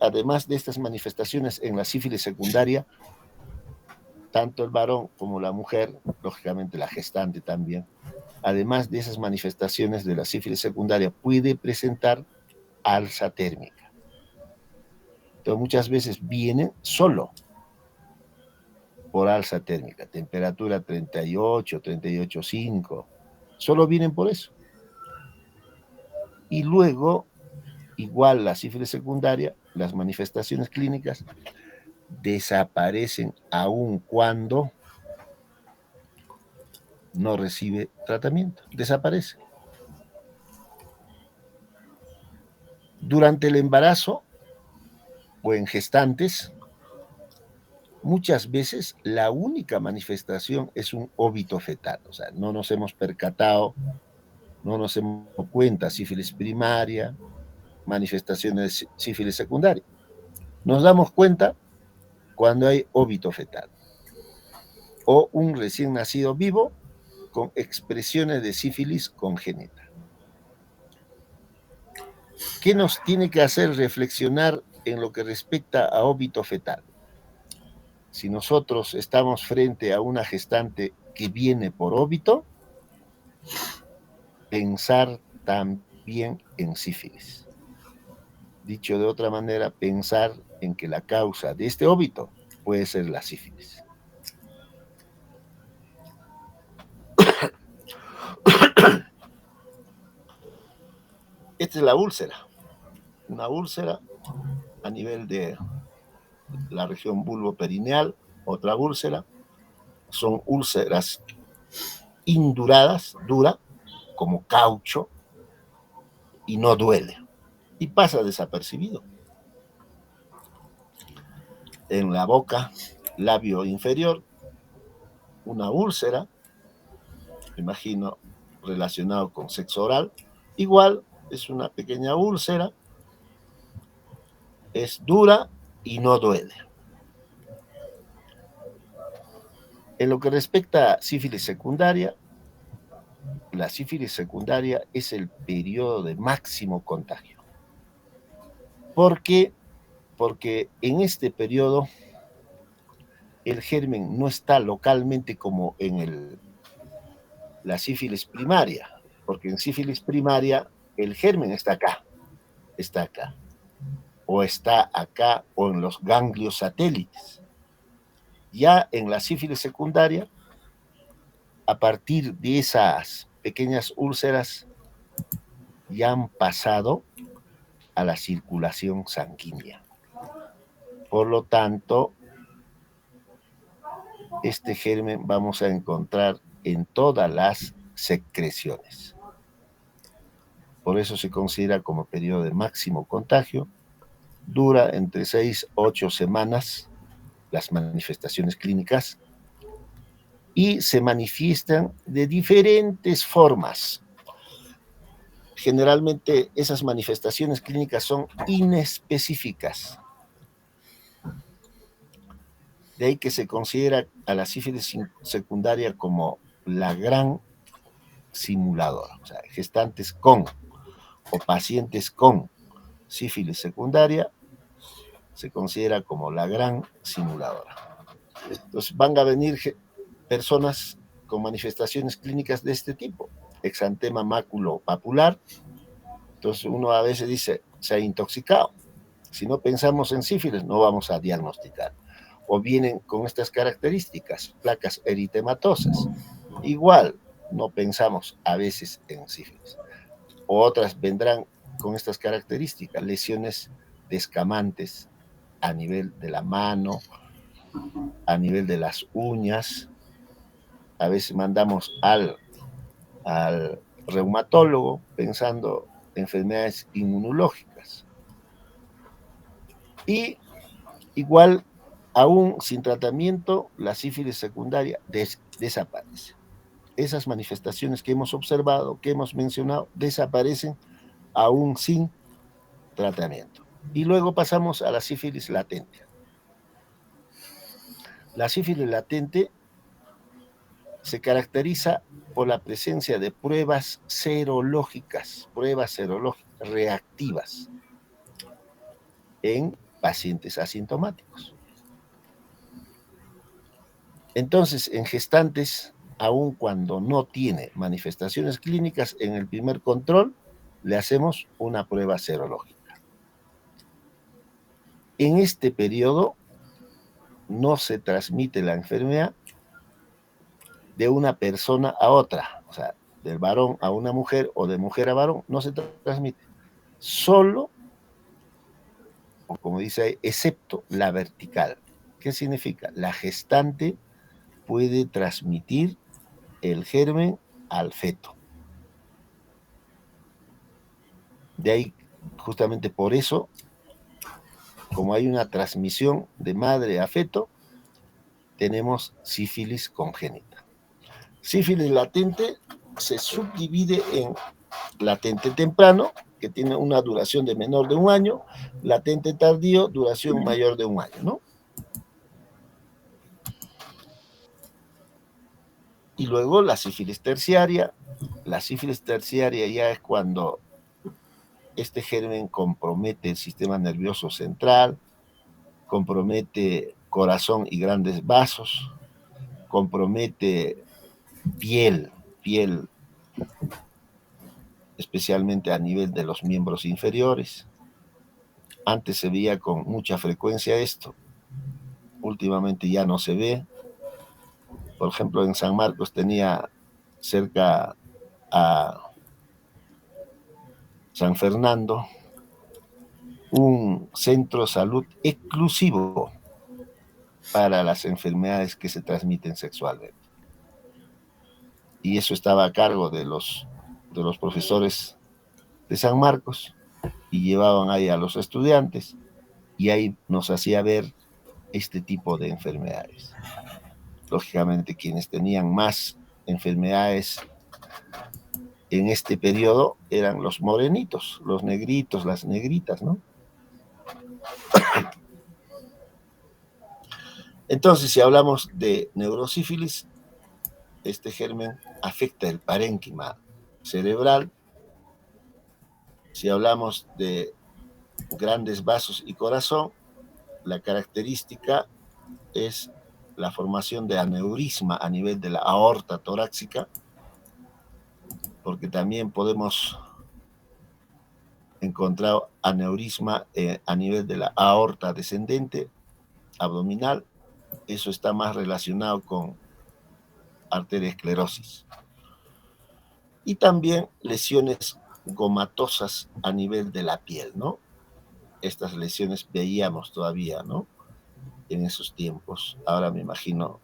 de estas manifestaciones en la sífilis secundaria, tanto el varón como la mujer, lógicamente la gestante también, además de esas manifestaciones de la sífilis secundaria, puede presentar alza térmica. Entonces muchas veces vienen solo por alza térmica, temperatura 38, 38,5, solo vienen por eso. Y luego, igual la sífilis secundaria, las manifestaciones clínicas desaparecen aun cuando no recibe tratamiento, desaparece. Durante el embarazo o en gestantes, muchas veces la única manifestación es un óbito fetal, o sea, no nos hemos percatado, no nos hemos dado cuenta, sífilis primaria, manifestaciones de sífilis secundaria. Nos damos cuenta cuando hay óbito fetal o un recién nacido vivo con expresiones de sífilis congénita. ¿Qué nos tiene que hacer reflexionar en lo que respecta a óbito fetal? Si nosotros estamos frente a una gestante que viene por óbito, pensar también en sífilis. Dicho de otra manera, pensar en que la causa de este óbito puede ser la sífilis. Esta es la úlcera. Una úlcera a nivel de la región vulvoperineal, otra úlcera. Son úlceras induradas, dura, como caucho, y no duele. Y pasa desapercibido. En la boca labio inferior, una úlcera, me imagino relacionado con sexo oral, igual es una pequeña úlcera, es dura y no duele. En lo que respecta a sífilis secundaria, la sífilis secundaria es el periodo de máximo contagio. ¿Por qué? Porque en este periodo el germen no está localmente como en la sífilis primaria, porque en sífilis primaria el germen está acá, o está acá, o en los ganglios satélites. Ya en la sífilis secundaria, a partir de esas pequeñas úlceras, ya han pasado a la circulación sanguínea. Por lo tanto, este germen vamos a encontrar en todas las secreciones. Por eso se considera como periodo de máximo contagio. Dura entre 6 a 8 semanas las manifestaciones clínicas y se manifiestan de diferentes formas. Generalmente esas manifestaciones clínicas son inespecíficas. De ahí que se considera a la sífilis secundaria como la gran simuladora. O sea, gestantes con o pacientes con sífilis secundaria se considera como la gran simuladora. Entonces van a venir personas con manifestaciones clínicas de este tipo, exantema maculopapular. Entonces uno a veces dice, se ha intoxicado. Si no pensamos en sífilis, no vamos a diagnosticar. O vienen con estas características, placas eritematosas. Igual, no pensamos a veces en sífilis. O otras vendrán con estas características, lesiones descamantes a nivel de la mano, a nivel de las uñas. A veces mandamos al reumatólogo pensando en enfermedades inmunológicas. Y igual, aún sin tratamiento, la sífilis secundaria desaparece. Esas manifestaciones que hemos observado, que hemos mencionado, desaparecen aún sin tratamiento. Y luego pasamos a la sífilis latente. La sífilis latente se caracteriza por la presencia de pruebas serológicas reactivas en pacientes asintomáticos. Entonces, en gestantes, aun cuando no tiene manifestaciones clínicas, en el primer control le hacemos una prueba serológica. En este periodo no se transmite la enfermedad de una persona a otra, o sea, del varón a una mujer o de mujer a varón, no se transmite. Solo, o como dice ahí, excepto la vertical. ¿Qué significa? La gestante puede transmitir el germen al feto. De ahí, justamente por eso, como hay una transmisión de madre a feto, tenemos sífilis congénita. Sífilis latente se subdivide en latente temprano, que tiene una duración de menor de 1 año, latente tardío, duración mayor de 1 año, ¿no? Y luego la sífilis terciaria. La sífilis terciaria ya es cuando este germen compromete el sistema nervioso central, compromete corazón y grandes vasos, compromete piel, especialmente a nivel de los miembros inferiores. Antes se veía con mucha frecuencia esto, últimamente ya no se ve. Por ejemplo, en San Marcos tenía cerca a San Fernando un centro de salud exclusivo para las enfermedades que se transmiten sexualmente. Y eso estaba a cargo de los profesores de San Marcos, y llevaban ahí a los estudiantes, y ahí nos hacía ver este tipo de enfermedades. Lógicamente, quienes tenían más enfermedades en este periodo eran los morenitos, los negritos, las negritas, ¿no? Entonces, si hablamos de neurosífilis, este germen afecta el parénquima cerebral. Si hablamos de grandes vasos y corazón, la característica es la formación de aneurisma a nivel de la aorta torácica, porque también podemos encontrar aneurisma a nivel de la aorta descendente, abdominal. Eso está más relacionado con arteriosclerosis. Y también lesiones gomatosas a nivel de la piel, ¿no? Estas lesiones veíamos todavía, ¿no? En esos tiempos. Ahora me imagino,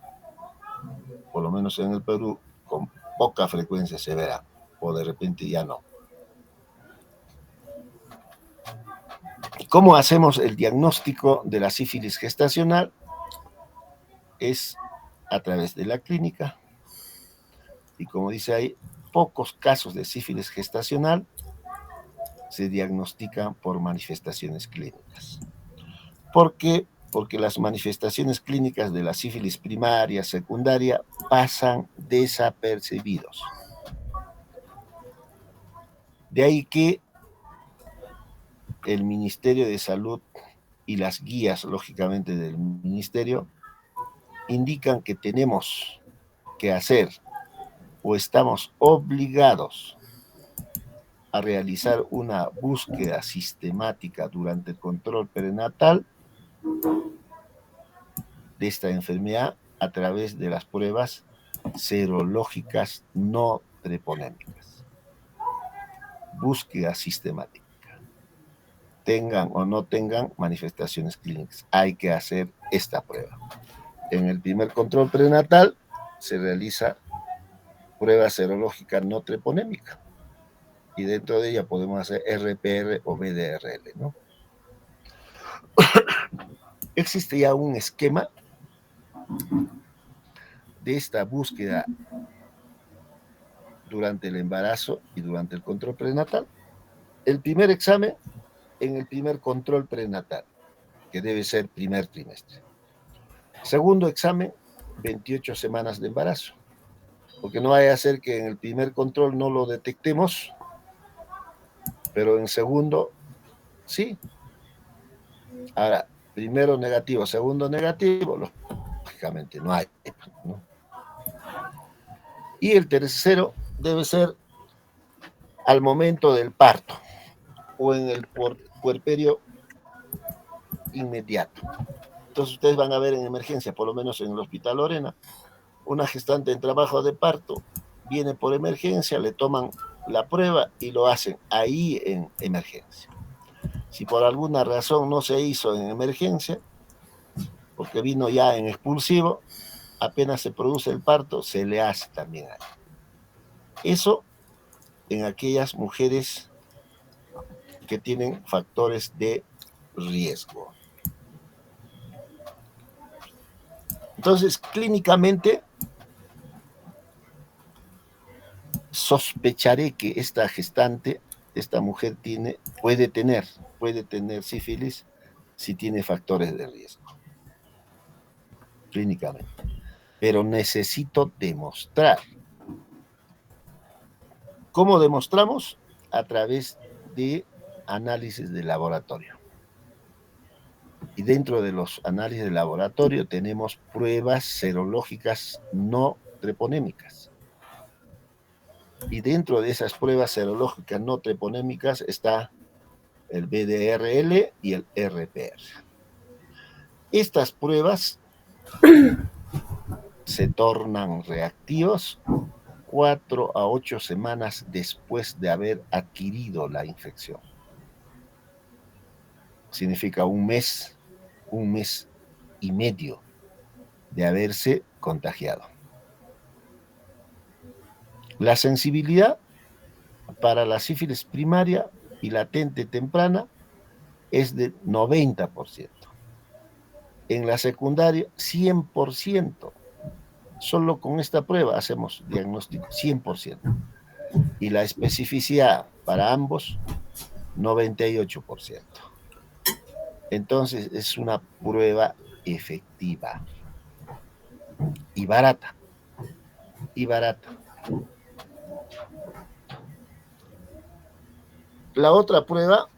por lo menos en el Perú, con poca frecuencia se verá, o de repente ya no. ¿Cómo hacemos el diagnóstico de la sífilis gestacional? Es a través de la clínica. Y como dice ahí, pocos casos de sífilis gestacional se diagnostican por manifestaciones clínicas. ¿Por qué? Porque las manifestaciones clínicas de la sífilis primaria, secundaria, pasan desapercibidos. De ahí que el Ministerio de Salud y las guías, lógicamente, del Ministerio, indican que tenemos que hacer o estamos obligados a realizar una búsqueda sistemática durante el control prenatal de esta enfermedad a través de las pruebas serológicas no treponémicas. Búsqueda sistemática. Tengan o no tengan manifestaciones clínicas, hay que hacer esta prueba. En el primer control prenatal se realiza prueba serológica no treponémica y dentro de ella podemos hacer RPR o VDRL, ¿no? Existe ya un esquema de esta búsqueda durante el embarazo y durante el control prenatal. El primer examen en el primer control prenatal, que debe ser primer trimestre. Segundo examen, 28 semanas de embarazo, porque no vaya a ser que en el primer control no lo detectemos, pero en segundo, sí. Ahora, primero negativo, segundo negativo, lógicamente no hay, ¿no? Y el tercero debe ser al momento del parto o en el puerperio inmediato. Entonces ustedes van a ver en emergencia, por lo menos en el Hospital Lorena, una gestante en trabajo de parto viene por emergencia, le toman la prueba y lo hacen ahí en emergencia. Si por alguna razón no se hizo en emergencia, porque vino ya en expulsivo, apenas se produce el parto, se le hace también ahí. Eso en aquellas mujeres que tienen factores de riesgo. Entonces, clínicamente, sospecharé que esta gestante, esta mujer puede tener sífilis si tiene factores de riesgo, clínicamente. Pero necesito demostrar. ¿Cómo demostramos? A través de análisis de laboratorio. Y dentro de los análisis de laboratorio tenemos pruebas serológicas no treponémicas. Y dentro de esas pruebas serológicas no treponémicas está el VDRL y el RPR. Estas pruebas se tornan reactivas 4 a 8 semanas después de haber adquirido la infección. Significa un mes y medio de haberse contagiado. La sensibilidad para la sífilis primaria y latente temprana es de 90%. En la secundaria, 100%. Solo con esta prueba hacemos diagnóstico 100%. Y la especificidad para ambos, 98%. Entonces es una prueba efectiva y barata. Y barata. La otra prueba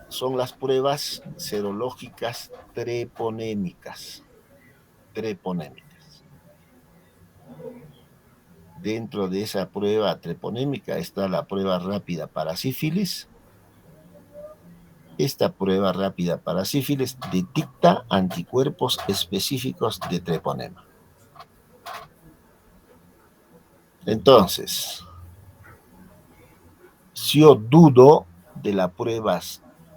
son las pruebas serológicas treponémicas. Treponémicas. Dentro de esa prueba treponémica está la prueba rápida para sífilis. Esta prueba rápida para sífilis detecta anticuerpos específicos de treponema. Entonces, si yo dudo de la prueba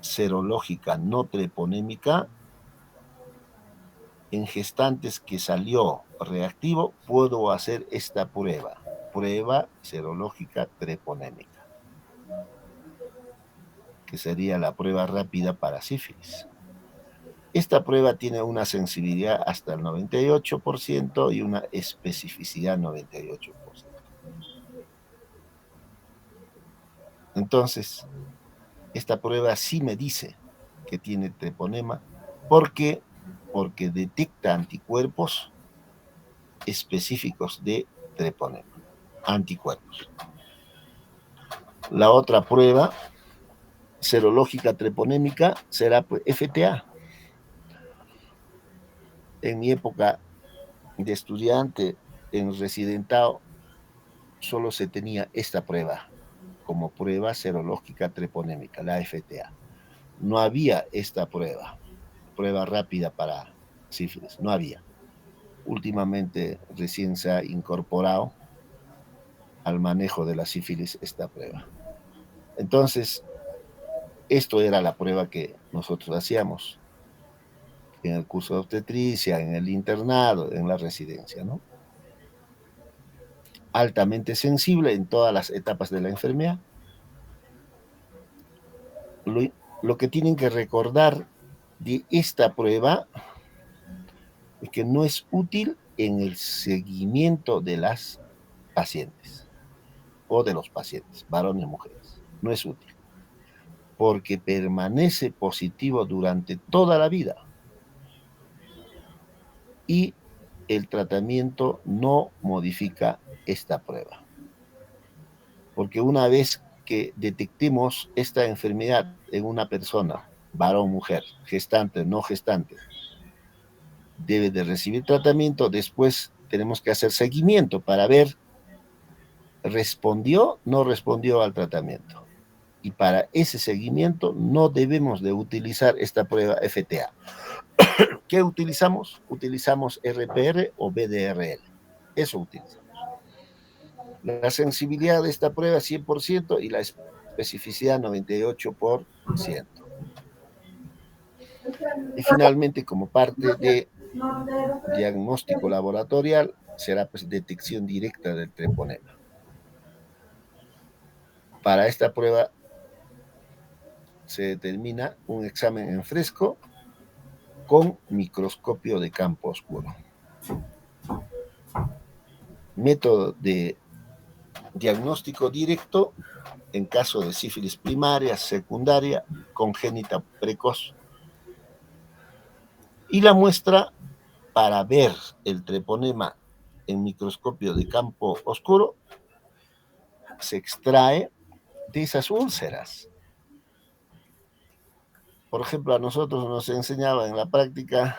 serológica no treponémica, en gestantes que salió reactivo, puedo hacer esta prueba serológica treponémica, que sería la prueba rápida para sífilis. Esta prueba tiene una sensibilidad hasta el 98% y una especificidad 98%. Entonces, esta prueba sí me dice que tiene treponema. ¿Por qué? Porque detecta anticuerpos específicos de treponema. Anticuerpos. La otra prueba serológica treponémica será pues, FTA. En mi época de estudiante en residentado solo se tenía esta prueba como prueba serológica treponémica, la FTA. No había esta prueba rápida para sífilis, no había. Últimamente recién se ha incorporado al manejo de la sífilis esta prueba. Entonces, esto era la prueba que nosotros hacíamos en el curso de obstetricia, en el internado, en la residencia, ¿no? Altamente sensible en todas las etapas de la enfermedad. Lo que tienen que recordar de esta prueba es que no es útil en el seguimiento de las pacientes o de los pacientes, varones y mujeres. No es útil porque permanece positivo durante toda la vida y el tratamiento no modifica esta prueba. Porque una vez que detectemos esta enfermedad en una persona, varón, mujer, gestante, no gestante, debe de recibir tratamiento, después tenemos que hacer seguimiento para ver respondió, no respondió al tratamiento. Y para ese seguimiento no debemos de utilizar esta prueba FTA. ¿Qué utilizamos? Utilizamos RPR o BDRL. Eso utilizamos. La sensibilidad de esta prueba 100% y la especificidad 98%. Y finalmente, como parte de diagnóstico laboratorial, será pues, detección directa del treponema. Para esta prueba se determina un examen en fresco con microscopio de campo oscuro. Método de diagnóstico directo en caso de sífilis primaria, secundaria, congénita precoz. Y la muestra para ver el treponema en microscopio de campo oscuro se extrae de esas úlceras. Por ejemplo, a nosotros nos enseñaba en la práctica,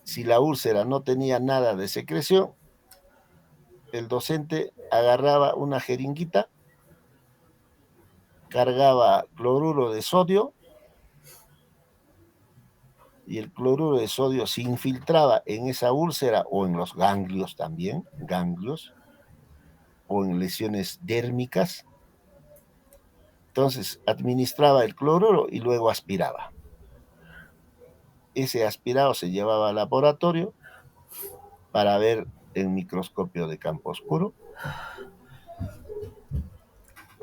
si la úlcera no tenía nada de secreción, el docente agarraba una jeringuita, cargaba cloruro de sodio y el cloruro de sodio se infiltraba en esa úlcera o en los ganglios también, ganglios, o en lesiones dérmicas. Entonces administraba el cloruro y luego aspiraba. Ese aspirado se llevaba al laboratorio para ver en microscopio de campo oscuro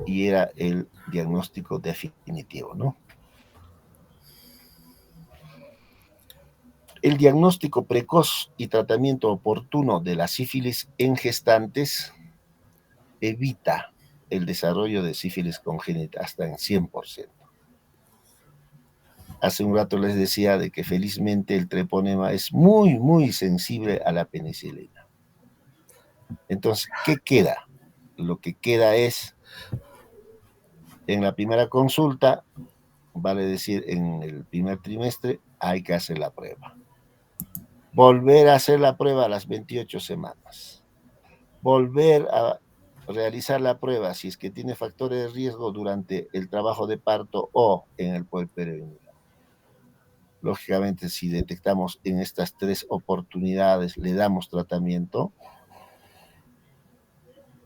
y era el diagnóstico definitivo, ¿no? El diagnóstico precoz y tratamiento oportuno de la sífilis en gestantes evita el desarrollo de sífilis congénita hasta en 100%. Hace un rato les decía de que felizmente el treponema es muy, muy sensible a la penicilina. Entonces, ¿qué queda? Lo que queda es, en la primera consulta, vale decir, en el primer trimestre, hay que hacer la prueba. Volver a hacer la prueba a las 28 semanas. Volver a realizar la prueba si es que tiene factores de riesgo durante el trabajo de parto o en el puerperio. Lógicamente, si detectamos en estas 3 oportunidades, le damos tratamiento,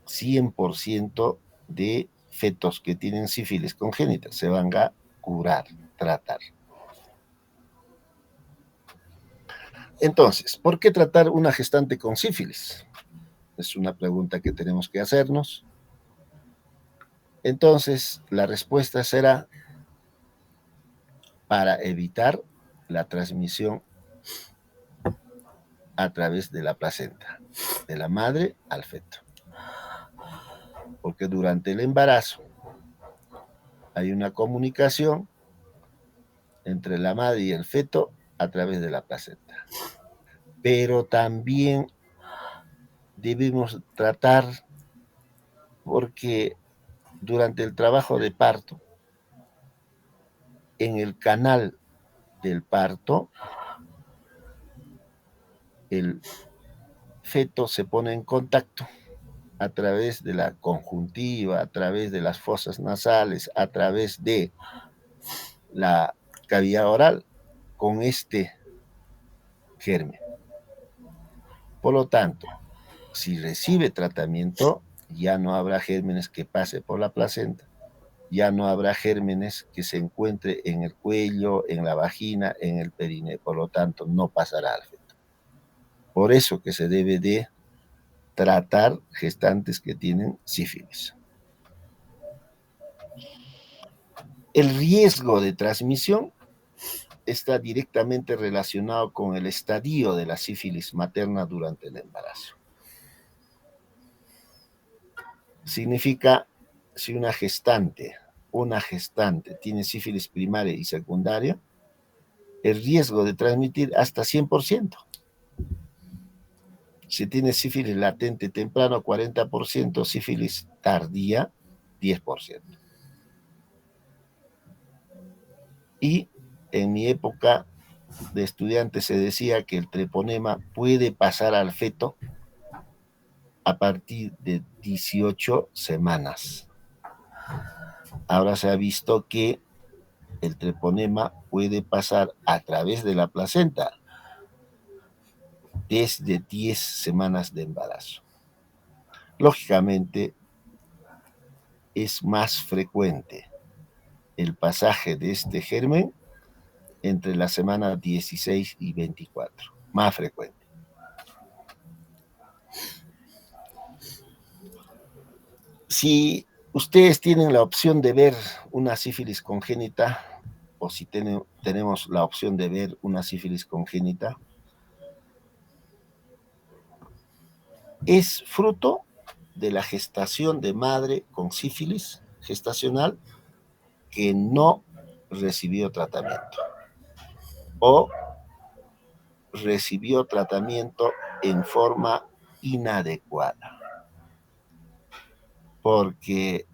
100% de fetos que tienen sífilis congénita se van a curar, tratar. Entonces, ¿por qué tratar una gestante con sífilis? Es una pregunta que tenemos que hacernos. Entonces, la respuesta será para evitar la transmisión a través de la placenta, de la madre al feto. Porque durante el embarazo hay una comunicación entre la madre y el feto a través de la placenta. Pero también debemos tratar, porque durante el trabajo de parto, en el canal del parto, el feto se pone en contacto a través de la conjuntiva, a través de las fosas nasales, a través de la cavidad oral con este germen. Por lo tanto, si recibe tratamiento, ya no habrá gérmenes que pase por la placenta, ya no habrá gérmenes que se encuentre en el cuello, en la vagina, en el perineo. Por lo tanto, no pasará al feto. Por eso que se debe de tratar gestantes que tienen sífilis. El riesgo de transmisión está directamente relacionado con el estadio de la sífilis materna durante el embarazo. Significa, si una gestante tiene sífilis primaria y secundaria, el riesgo de transmitir hasta 100%. Si tiene sífilis latente temprano, 40%, sífilis tardía, 10%. Y en mi época de estudiante se decía que el treponema puede pasar al feto a partir de 18 semanas. Ahora se ha visto que el treponema puede pasar a través de la placenta desde 10 semanas de embarazo. Lógicamente, es más frecuente el pasaje de este germen entre la semana 16 y 24, más frecuente. Si ustedes tienen la opción de ver una sífilis congénita, o si tenemos la opción de ver una sífilis congénita, es fruto de la gestación de madre con sífilis gestacional que no recibió tratamiento o recibió tratamiento en forma inadecuada. Porque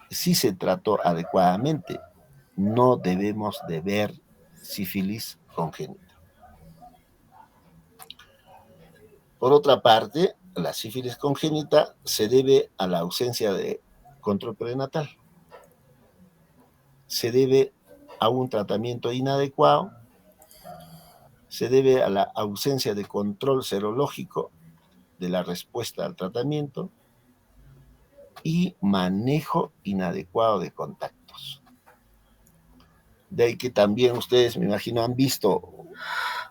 si se trató adecuadamente, no debemos de ver sífilis congénita. Por otra parte, la sífilis congénita se debe a la ausencia de control prenatal. Se debe a un tratamiento inadecuado, se debe a la ausencia de control serológico de la respuesta al tratamiento y manejo inadecuado de contactos. De ahí que también ustedes, me imagino, han visto,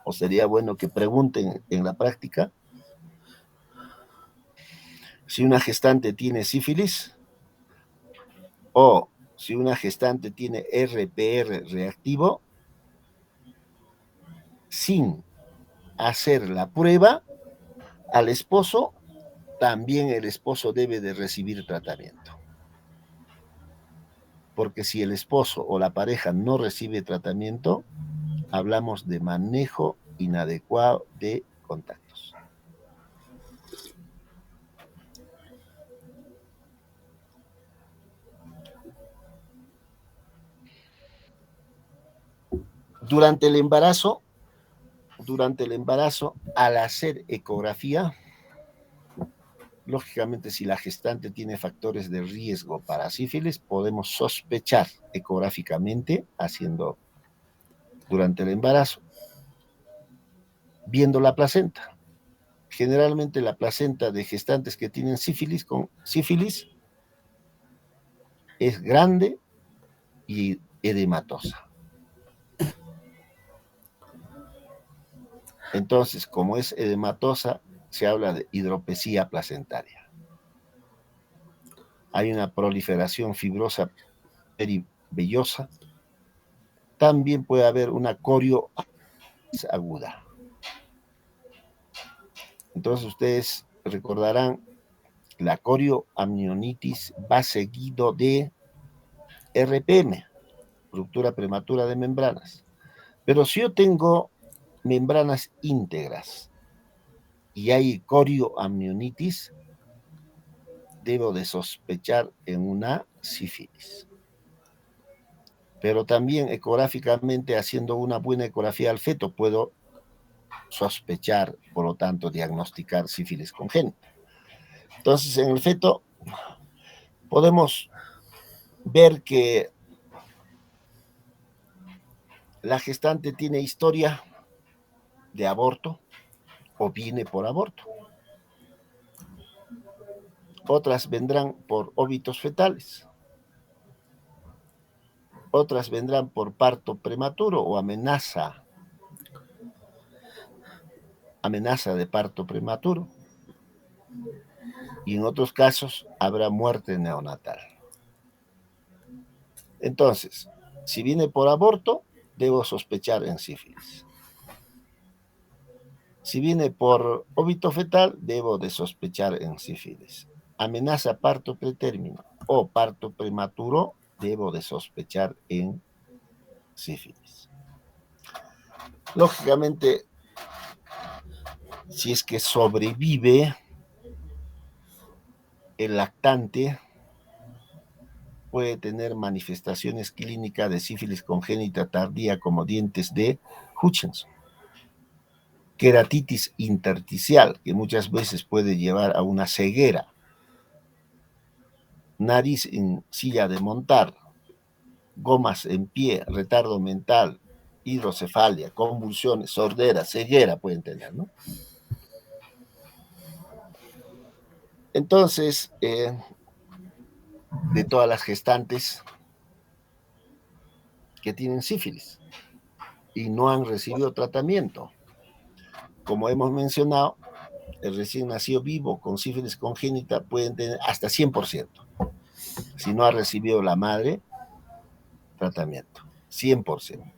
o sería bueno que pregunten en la práctica, si una gestante tiene sífilis o si una gestante tiene RPR reactivo, sin hacer la prueba al esposo, también el esposo debe de recibir tratamiento. Porque si el esposo o la pareja no recibe tratamiento, hablamos de manejo inadecuado de contactos. Durante el embarazo, al hacer ecografía, lógicamente, si la gestante tiene factores de riesgo para sífilis, podemos sospechar ecográficamente haciendo durante el embarazo, viendo la placenta. Generalmente la placenta de gestantes que tienen sífilis es grande y edematosa. Entonces, como es edematosa, se habla de hidropesía placentaria. Hay una proliferación fibrosa perivellosa. También puede haber una corioamnionitis aguda. Entonces, ustedes recordarán, la corioamnionitis va seguido de RPM, ruptura prematura de membranas. Pero si yo tengo membranas íntegras y hay corioamnionitis, debo de sospechar en una sífilis. Pero también ecográficamente, haciendo una buena ecografía al feto, puedo sospechar, por lo tanto, diagnosticar sífilis congénita. Entonces, en el feto podemos ver que la gestante tiene historia de aborto o viene por aborto. Otras vendrán por óbitos fetales. Otras vendrán por parto prematuro o amenaza de parto prematuro. Y en otros casos habrá muerte neonatal. Entonces, si viene por aborto, debo sospechar en sífilis. Si viene por óbito fetal, debo de sospechar en sífilis. Amenaza parto pretérmino o parto prematuro, debo de sospechar en sífilis. Lógicamente, si es que sobrevive el lactante, puede tener manifestaciones clínicas de sífilis congénita tardía como dientes de Hutchinson, queratitis intersticial, que muchas veces puede llevar a una ceguera, nariz en silla de montar, gomas en pie, retardo mental, hidrocefalia, convulsiones, sordera, ceguera pueden tener, ¿no? Entonces, de todas las gestantes que tienen sífilis y no han recibido tratamiento, como hemos mencionado, el recién nacido vivo con sífilis congénita pueden tener hasta 100%, si no ha recibido la madre tratamiento, 100%.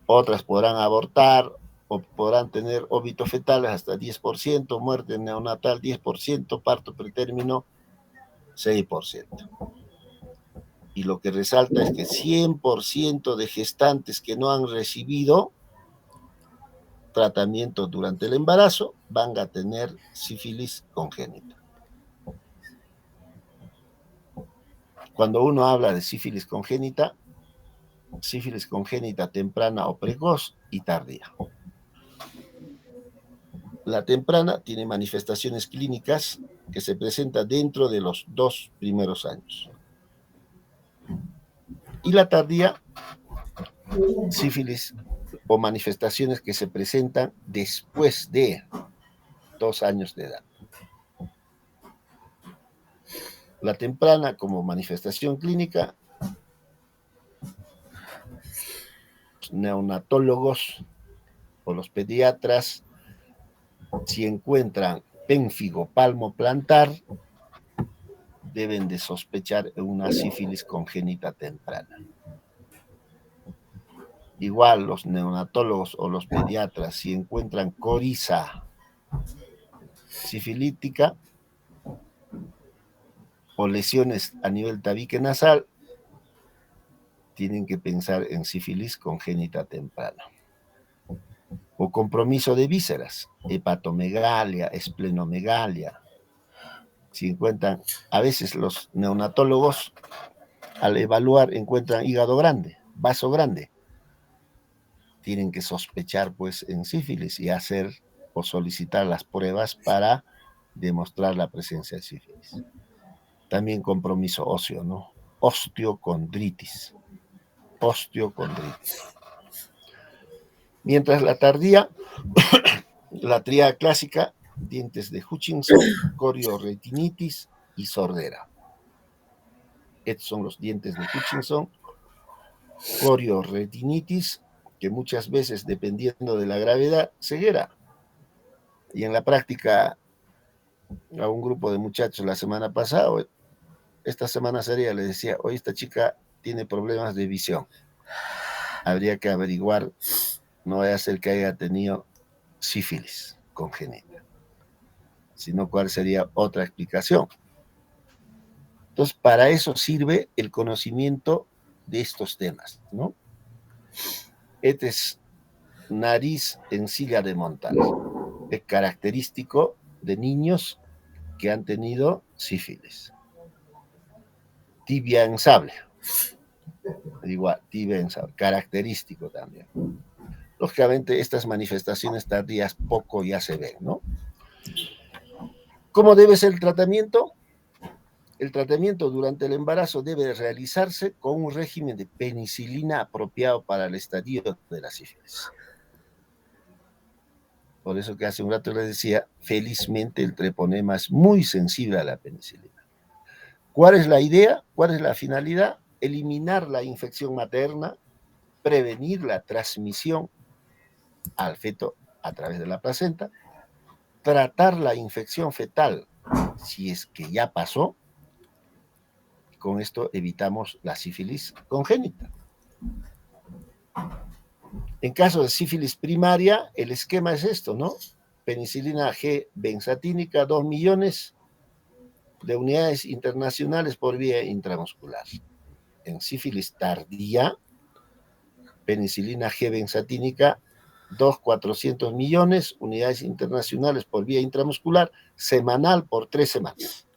Otras podrán abortar o podrán tener óbitos fetales hasta 10%, muerte neonatal 10%, parto pretérmino 6%. Y lo que resalta es que 100% de gestantes que no han recibido tratamiento durante el embarazo van a tener sífilis congénita. Cuando uno habla de sífilis congénita temprana o precoz y tardía. La temprana tiene manifestaciones clínicas que se presentan dentro de los 2 primeros años. Y la tardía, sífilis o manifestaciones que se presentan después de 2 años de edad. La temprana, como manifestación clínica, neonatólogos o los pediatras, si encuentran pénfigo palmo plantar, deben de sospechar una sífilis congénita temprana. Igual los neonatólogos o los pediatras, si encuentran coriza sifilítica o lesiones a nivel tabique nasal, tienen que pensar en sífilis congénita temprana. O compromiso de vísceras, hepatomegalia, esplenomegalia. Si encuentran, a veces los neonatólogos al evaluar encuentran hígado grande, vaso grande. Tienen que sospechar pues en sífilis y hacer o solicitar las pruebas para demostrar la presencia de sífilis. También compromiso óseo, ¿no? Osteocondritis. Osteocondritis. Mientras la tardía, la tríada clásica, dientes de Hutchinson, corioretinitis y sordera. Estos son los dientes de Hutchinson, corioretinitis, que muchas veces, dependiendo de la gravedad, ceguera. Y en la práctica, a un grupo de muchachos la semana pasada, esta semana sería, le decía, hoy esta chica tiene problemas de visión. Habría que averiguar, no vaya a ser que haya tenido sífilis congénita, sino cuál sería otra explicación. Entonces, para eso sirve el conocimiento de estos temas, ¿no? Este es nariz en silla de montar. Es característico de niños que han tenido sífilis. Tibia en sable. Igual, tibia en sable. Característico también. Lógicamente, estas manifestaciones tardías poco ya se ven, ¿no? ¿Cómo debe ser el tratamiento? El tratamiento durante el embarazo debe realizarse con un régimen de penicilina apropiado para el estadio de la sífilis. Por eso que hace un rato les decía, felizmente el treponema es muy sensible a la penicilina. ¿Cuál es la idea? ¿Cuál es la finalidad? Eliminar la infección materna, prevenir la transmisión al feto a través de la placenta, tratar la infección fetal si es que ya pasó. Con esto evitamos la sífilis congénita. En caso de sífilis primaria, el esquema es esto, ¿no? Penicilina G benzatínica, 2 millones de unidades internacionales por vía intramuscular. En sífilis tardía, penicilina G benzatínica, 400 millones unidades internacionales por vía intramuscular, semanal por 3 semanas.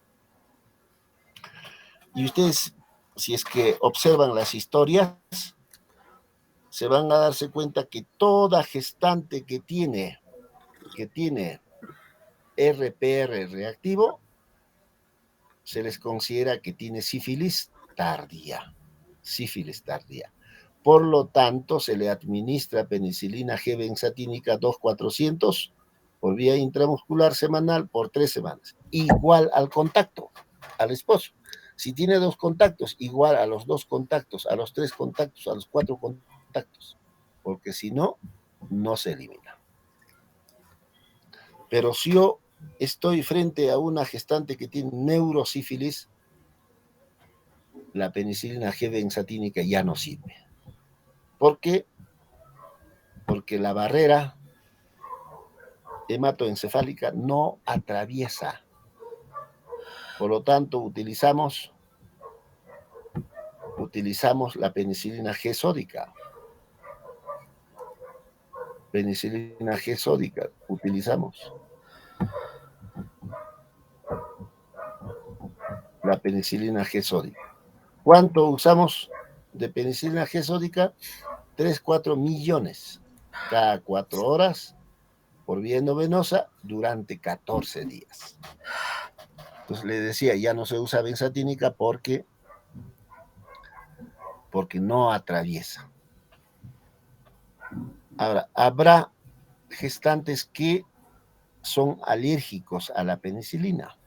Y ustedes, si es que observan las historias, se van a darse cuenta que toda gestante que tiene RPR reactivo, se les considera que tiene sífilis tardía. Sífilis tardía. Por lo tanto, se le administra penicilina G benzatínica 2,400 por vía intramuscular semanal por 3 semanas. Igual al contacto, al esposo. Si tiene 2 contactos, igual a los 2 contactos, a los 3 contactos, a los 4 contactos. Porque si no, no se elimina. Pero si yo estoy frente a una gestante que tiene neurosífilis, la penicilina G benzatínica ya no sirve. ¿Por qué? Porque la barrera hematoencefálica no atraviesa. Por lo tanto, utilizamos la penicilina G sódica. Penicilina G sódica, utilizamos. La penicilina G sódica. ¿Cuánto usamos de penicilina G sódica? 3-4 millones cada 4 horas por vía endovenosa durante 14 días. Entonces le decía, ya no se usa benzatínica porque no atraviesa. Ahora, habrá gestantes que son alérgicos a la penicilina.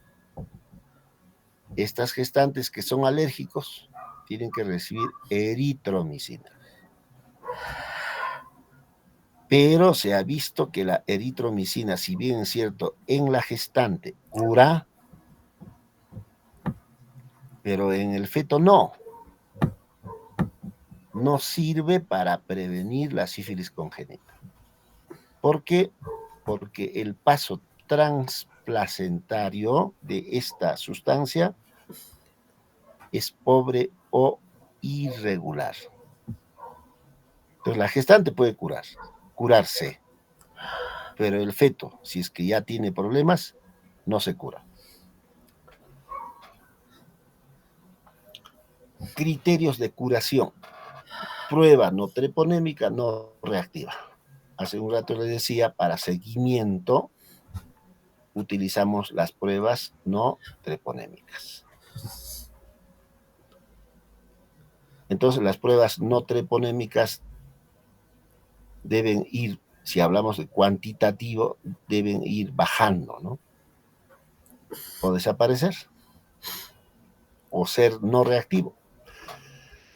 Estas gestantes que son alérgicos tienen que recibir eritromicina. Pero se ha visto que la eritromicina, si bien es cierto, en la gestante cura, pero en el feto no. no sirve para prevenir la sífilis congénita. ¿Por qué? Porque el paso transplacentario de esta sustancia es pobre o irregular. Entonces la gestante puede curarse, pero el feto, si es que ya tiene problemas, no se cura. Criterios de curación. Prueba no treponémica, no reactiva. Hace un rato les decía, para seguimiento utilizamos las pruebas no treponémicas. Entonces las pruebas no treponémicas deben ir, si hablamos de cuantitativo, deben ir bajando, ¿no? O desaparecer, o ser no reactivo.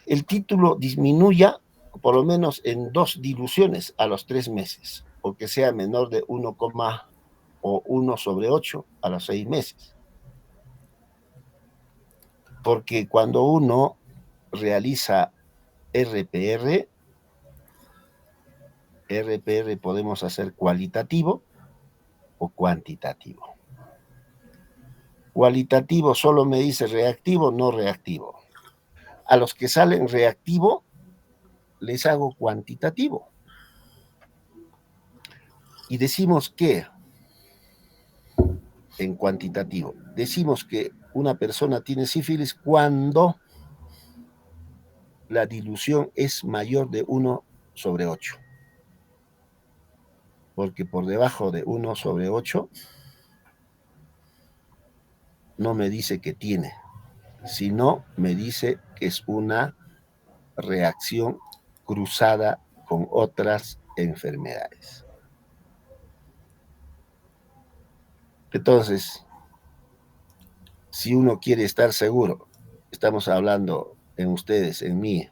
El título disminuya por lo menos en 2 diluciones a los 3 meses, o que sea menor de 1, o 1/8 a los 6 meses. Porque cuando uno realiza RPR podemos hacer cualitativo o cuantitativo. Cualitativo solo me dice reactivo, no reactivo. A los que salen reactivo, les hago cuantitativo. Y decimos que, en cuantitativo, decimos que una persona tiene sífilis cuando la dilución es mayor de 1/8. Porque por debajo de 1/8 no me dice que tiene, sino me dice que es una reacción cruzada con otras enfermedades. Entonces, si uno quiere estar seguro, estamos hablando en ustedes, en mí,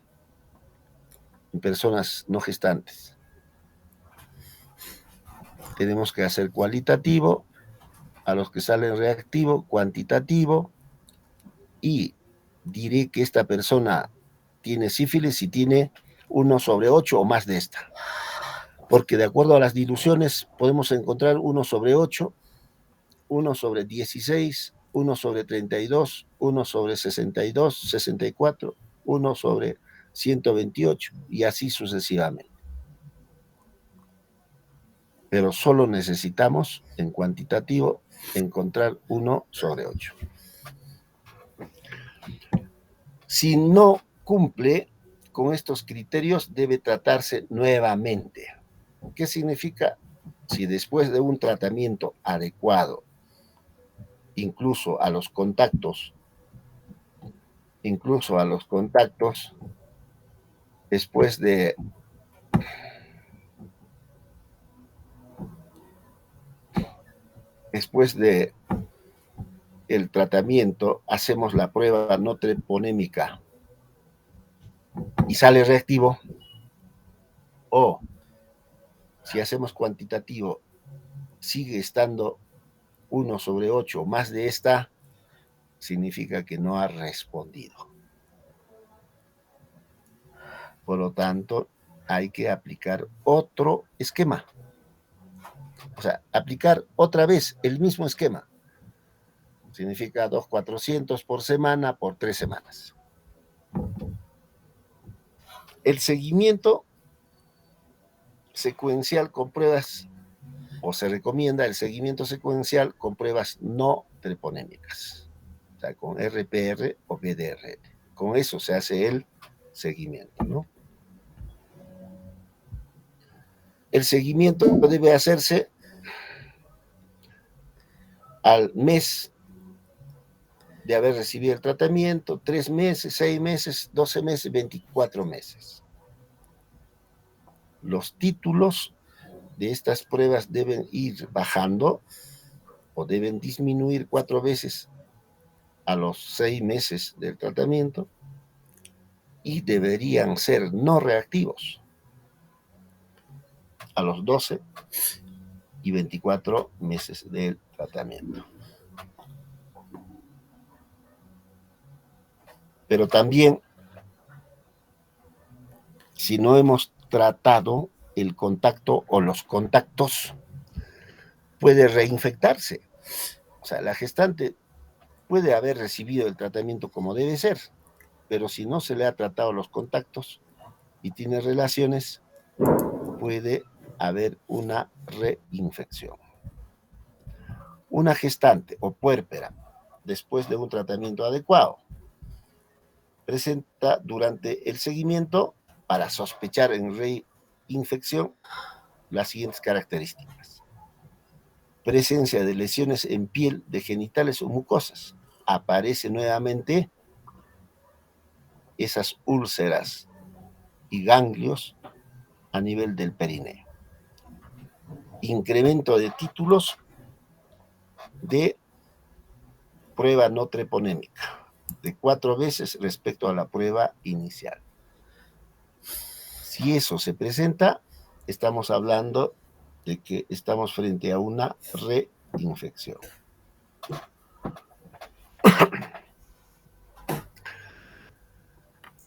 en personas no gestantes, tenemos que hacer cualitativo, a los que salen reactivo, cuantitativo, y diré que esta persona tiene sífilis si tiene 1/8 o más de esta. Porque de acuerdo a las diluciones podemos encontrar 1/8, 1/16, 1/32, 1/62, 64, 1/128 y así sucesivamente. Pero solo necesitamos en cuantitativo encontrar 1/8. Si no cumple con estos criterios, debe tratarse nuevamente. ¿Qué significa? Si después de un tratamiento adecuado, incluso a los contactos, después de el tratamiento, hacemos la prueba no treponémica y sale reactivo, o si hacemos cuantitativo, sigue estando 1/8 más de esta, significa que no ha respondido. Por lo tanto, hay que aplicar otro esquema. O sea, aplicar otra vez el mismo esquema. Significa 2,400 por semana por 3 semanas. El seguimiento secuencial con pruebas, o se recomienda el seguimiento secuencial con pruebas no treponémicas, o sea, con RPR o BDR. Con eso se hace el seguimiento, ¿no? El seguimiento debe hacerse al mes de haber recibido el tratamiento, 3 meses, 6 meses, 12 meses, 24 meses. Los títulos de estas pruebas deben ir bajando o deben disminuir 4 veces a los 6 meses del tratamiento y deberían ser no reactivos a los 12 y 24 meses del tratamiento. Pero también si no hemos tratado el contacto o los contactos, puede reinfectarse. O sea, la gestante puede haber recibido el tratamiento como debe ser, pero si no se le ha tratado los contactos y tiene relaciones, puede haber una reinfección. Una gestante o puérpera, después de un tratamiento adecuado, presenta durante el seguimiento, para sospechar en reinfección, las siguientes características: presencia de lesiones en piel de genitales o mucosas. Aparece nuevamente esas úlceras y ganglios a nivel del perineo. Incremento de títulos de prueba no treponémica, de 4 veces respecto a la prueba inicial. Si eso se presenta, estamos hablando de que estamos frente a una reinfección.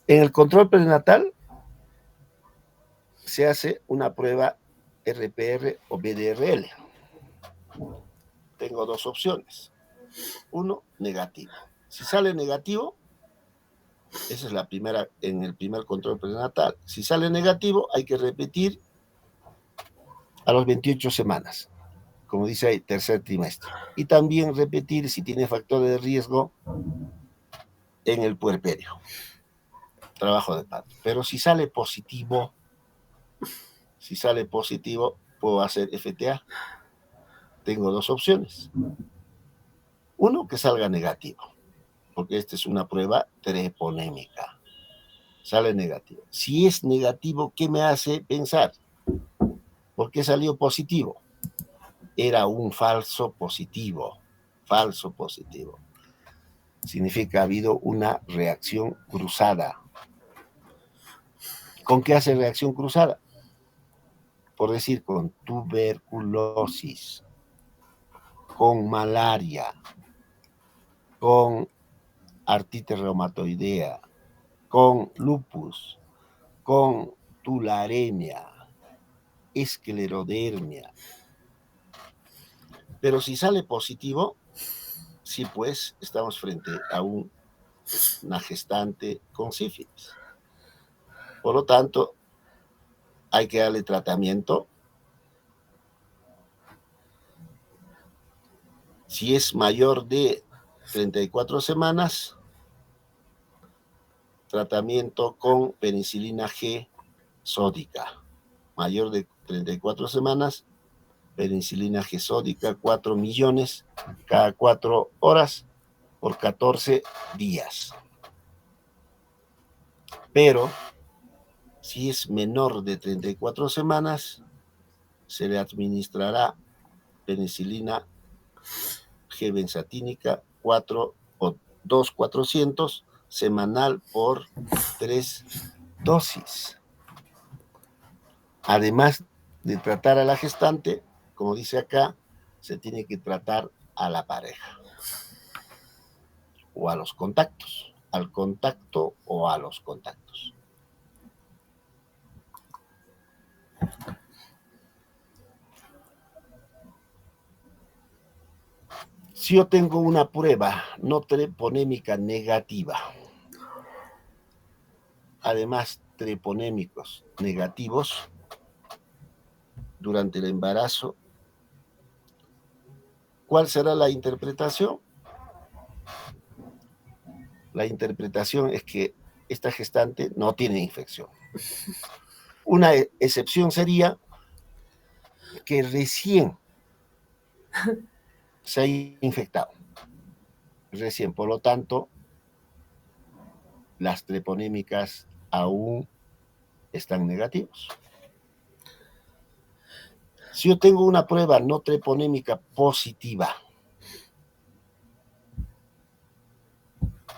En el control prenatal se hace una prueba RPR o BDRL. Tengo 2 opciones. 1, negativo. Si sale negativo, esa es la primera, en el primer control prenatal. Si sale negativo, hay que repetir a los 28 semanas, como dice ahí, tercer trimestre. Y también repetir si tiene factores de riesgo en el puerperio, trabajo de parto. Pero si sale positivo, puedo hacer FTA. Tengo 2 opciones. 1, que salga negativo, porque esta es una prueba treponémica. Sale negativo. Si es negativo, ¿qué me hace pensar? ¿Por qué salió positivo? Era un falso positivo. Falso positivo. Significa que ha habido una reacción cruzada. ¿Con qué hace reacción cruzada? Por decir, con tuberculosis, con malaria, con artritis reumatoidea, con lupus, con tularemia, esclerodermia. Pero si sale positivo, sí, pues estamos frente a una gestante con sífilis. Por lo tanto, hay que darle tratamiento. Si es mayor de 34 semanas, tratamiento con penicilina G sódica. Mayor de 34 semanas, penicilina G sódica, 4 millones cada 4 horas por 14 días. Pero si es menor de 34 semanas, se le administrará penicilina G benzatínica 4 o 2,400 semanal por 3 dosis. Además de tratar a la gestante, como dice acá, se tiene que tratar a la pareja o a los contactos, al contacto o a los contactos. Si yo tengo una prueba no treponémica negativa, además treponémicos negativos durante el embarazo, ¿cuál será la interpretación? La interpretación es que esta gestante no tiene infección. Una excepción sería que recién se ha infectado. Recién, por lo tanto, las treponémicas aún están negativos. Si yo tengo una prueba no treponémica positiva,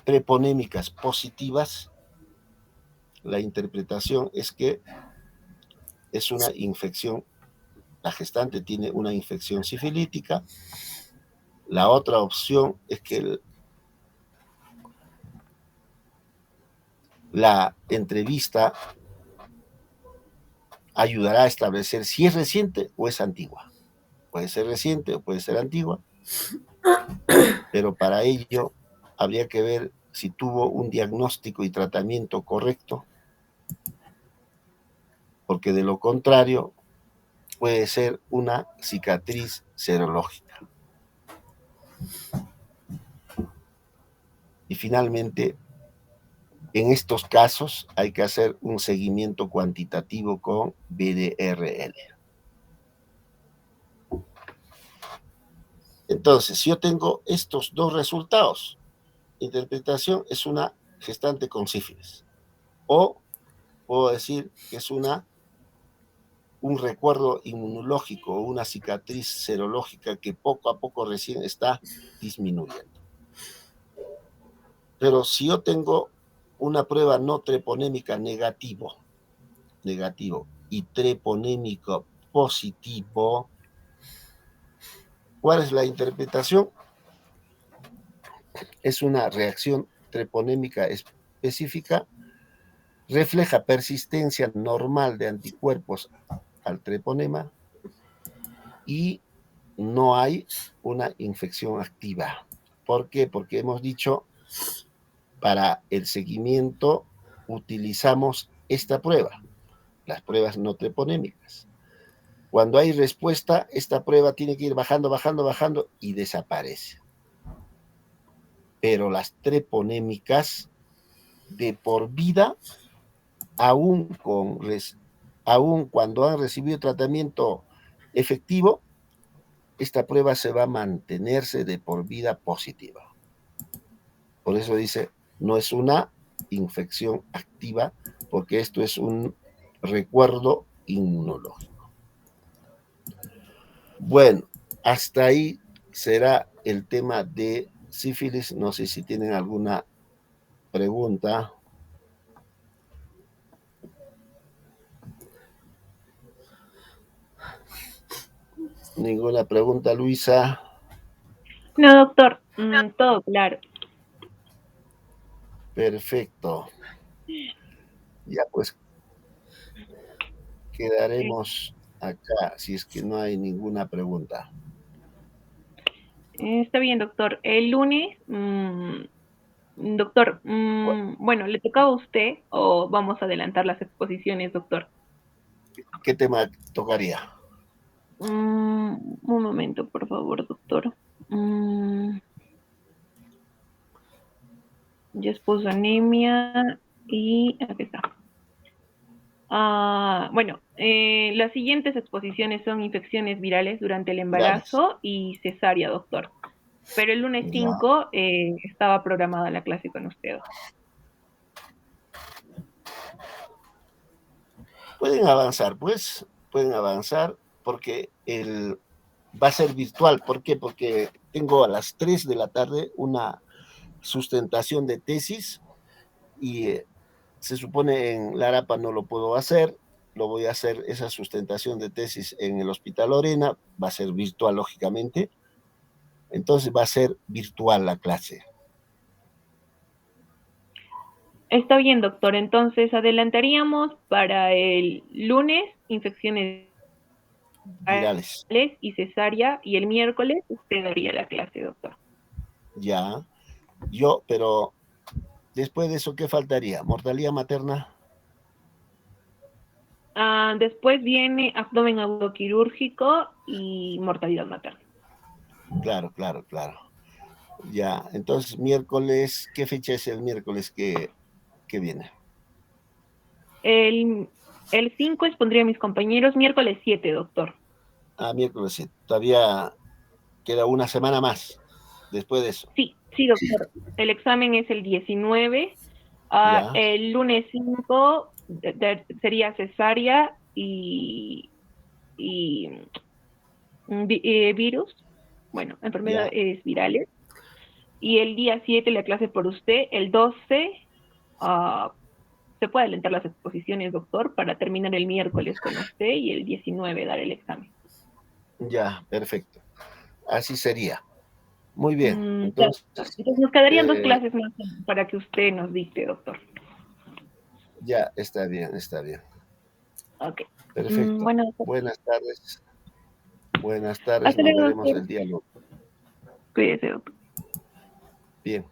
treponémicas positivas, la interpretación es que es una infección, la gestante tiene una infección sifilítica. La otra opción es que la entrevista ayudará a establecer si es reciente o es antigua. Puede ser reciente o puede ser antigua, pero para ello habría que ver si tuvo un diagnóstico y tratamiento correcto, porque de lo contrario puede ser una cicatriz serológica. Y finalmente, en estos casos hay que hacer un seguimiento cuantitativo con BDRL. Entonces, si yo tengo estos dos resultados, interpretación es una gestante con sífilis, o puedo decir que es un recuerdo inmunológico o una cicatriz serológica que poco a poco recién está disminuyendo. Pero si yo tengo una prueba no treponémica negativo y treponémico positivo, ¿cuál es la interpretación? Es una reacción treponémica específica, refleja persistencia normal de anticuerpos al treponema y no hay una infección activa. ¿Por qué? Porque hemos dicho, para el seguimiento utilizamos esta prueba, las pruebas no treponémicas. Cuando hay respuesta, esta prueba tiene que ir bajando, bajando, bajando y desaparece. Pero las treponémicas de por vida, aún cuando han recibido tratamiento efectivo, esta prueba se va a mantenerse de por vida positiva. Por eso dice, no es una infección activa, porque esto es un recuerdo inmunológico. Bueno, hasta ahí será el tema de sífilis. No sé si tienen alguna pregunta. ¿Ninguna pregunta, Luisa? No, doctor, todo claro. Perfecto. Ya pues quedaremos acá si es que no hay ninguna pregunta. Está bien, doctor. El lunes, doctor, bueno, ¿le tocaba a usted o vamos a adelantar las exposiciones, doctor? ¿Qué tema tocaría? Un momento, por favor, doctor. Ya expuso anemia y aquí está. Bueno, las siguientes exposiciones son infecciones virales durante el embarazo y cesárea, doctor. Pero el lunes 5 estaba programada la clase con usted. Pueden avanzar, pues, porque va a ser virtual. ¿Por qué? Porque tengo a las 3 de la tarde una sustentación de tesis y se supone en Larapa no lo puedo hacer, lo voy a hacer esa sustentación de tesis en el Hospital Lorena, va a ser virtual, lógicamente, entonces va a ser virtual la clase. Está bien, doctor. Entonces adelantaríamos para el lunes infecciones Virales. y cesárea y el miércoles usted daría la clase, doctor. Ya, pero después de eso, ¿qué faltaría? ¿Mortalidad materna? Después viene abdomen agudoquirúrgico y mortalidad materna. Claro. Ya, entonces miércoles, ¿qué fecha es el miércoles que viene? El 5 expondría a mis compañeros miércoles 7, doctor. Miércoles 7. Todavía queda una semana más después de eso. Sí, doctor. El examen es el 19. El lunes 5 sería cesárea y virus. Bueno, enfermedades virales. Y el día 7 la clase por usted. El 12 se puede alentar las exposiciones, doctor, para terminar el miércoles con usted y el 19 dar el examen. Ya, perfecto. Así sería. Muy bien. Entonces nos quedarían 2 clases más para que usted nos dicte, doctor. Ya, está bien. Ok. Perfecto. Bueno, Buenas tardes. Buenas tardes, hasta nos luego, veremos doctor. el diálogo. Cuídese, doctor. Bien.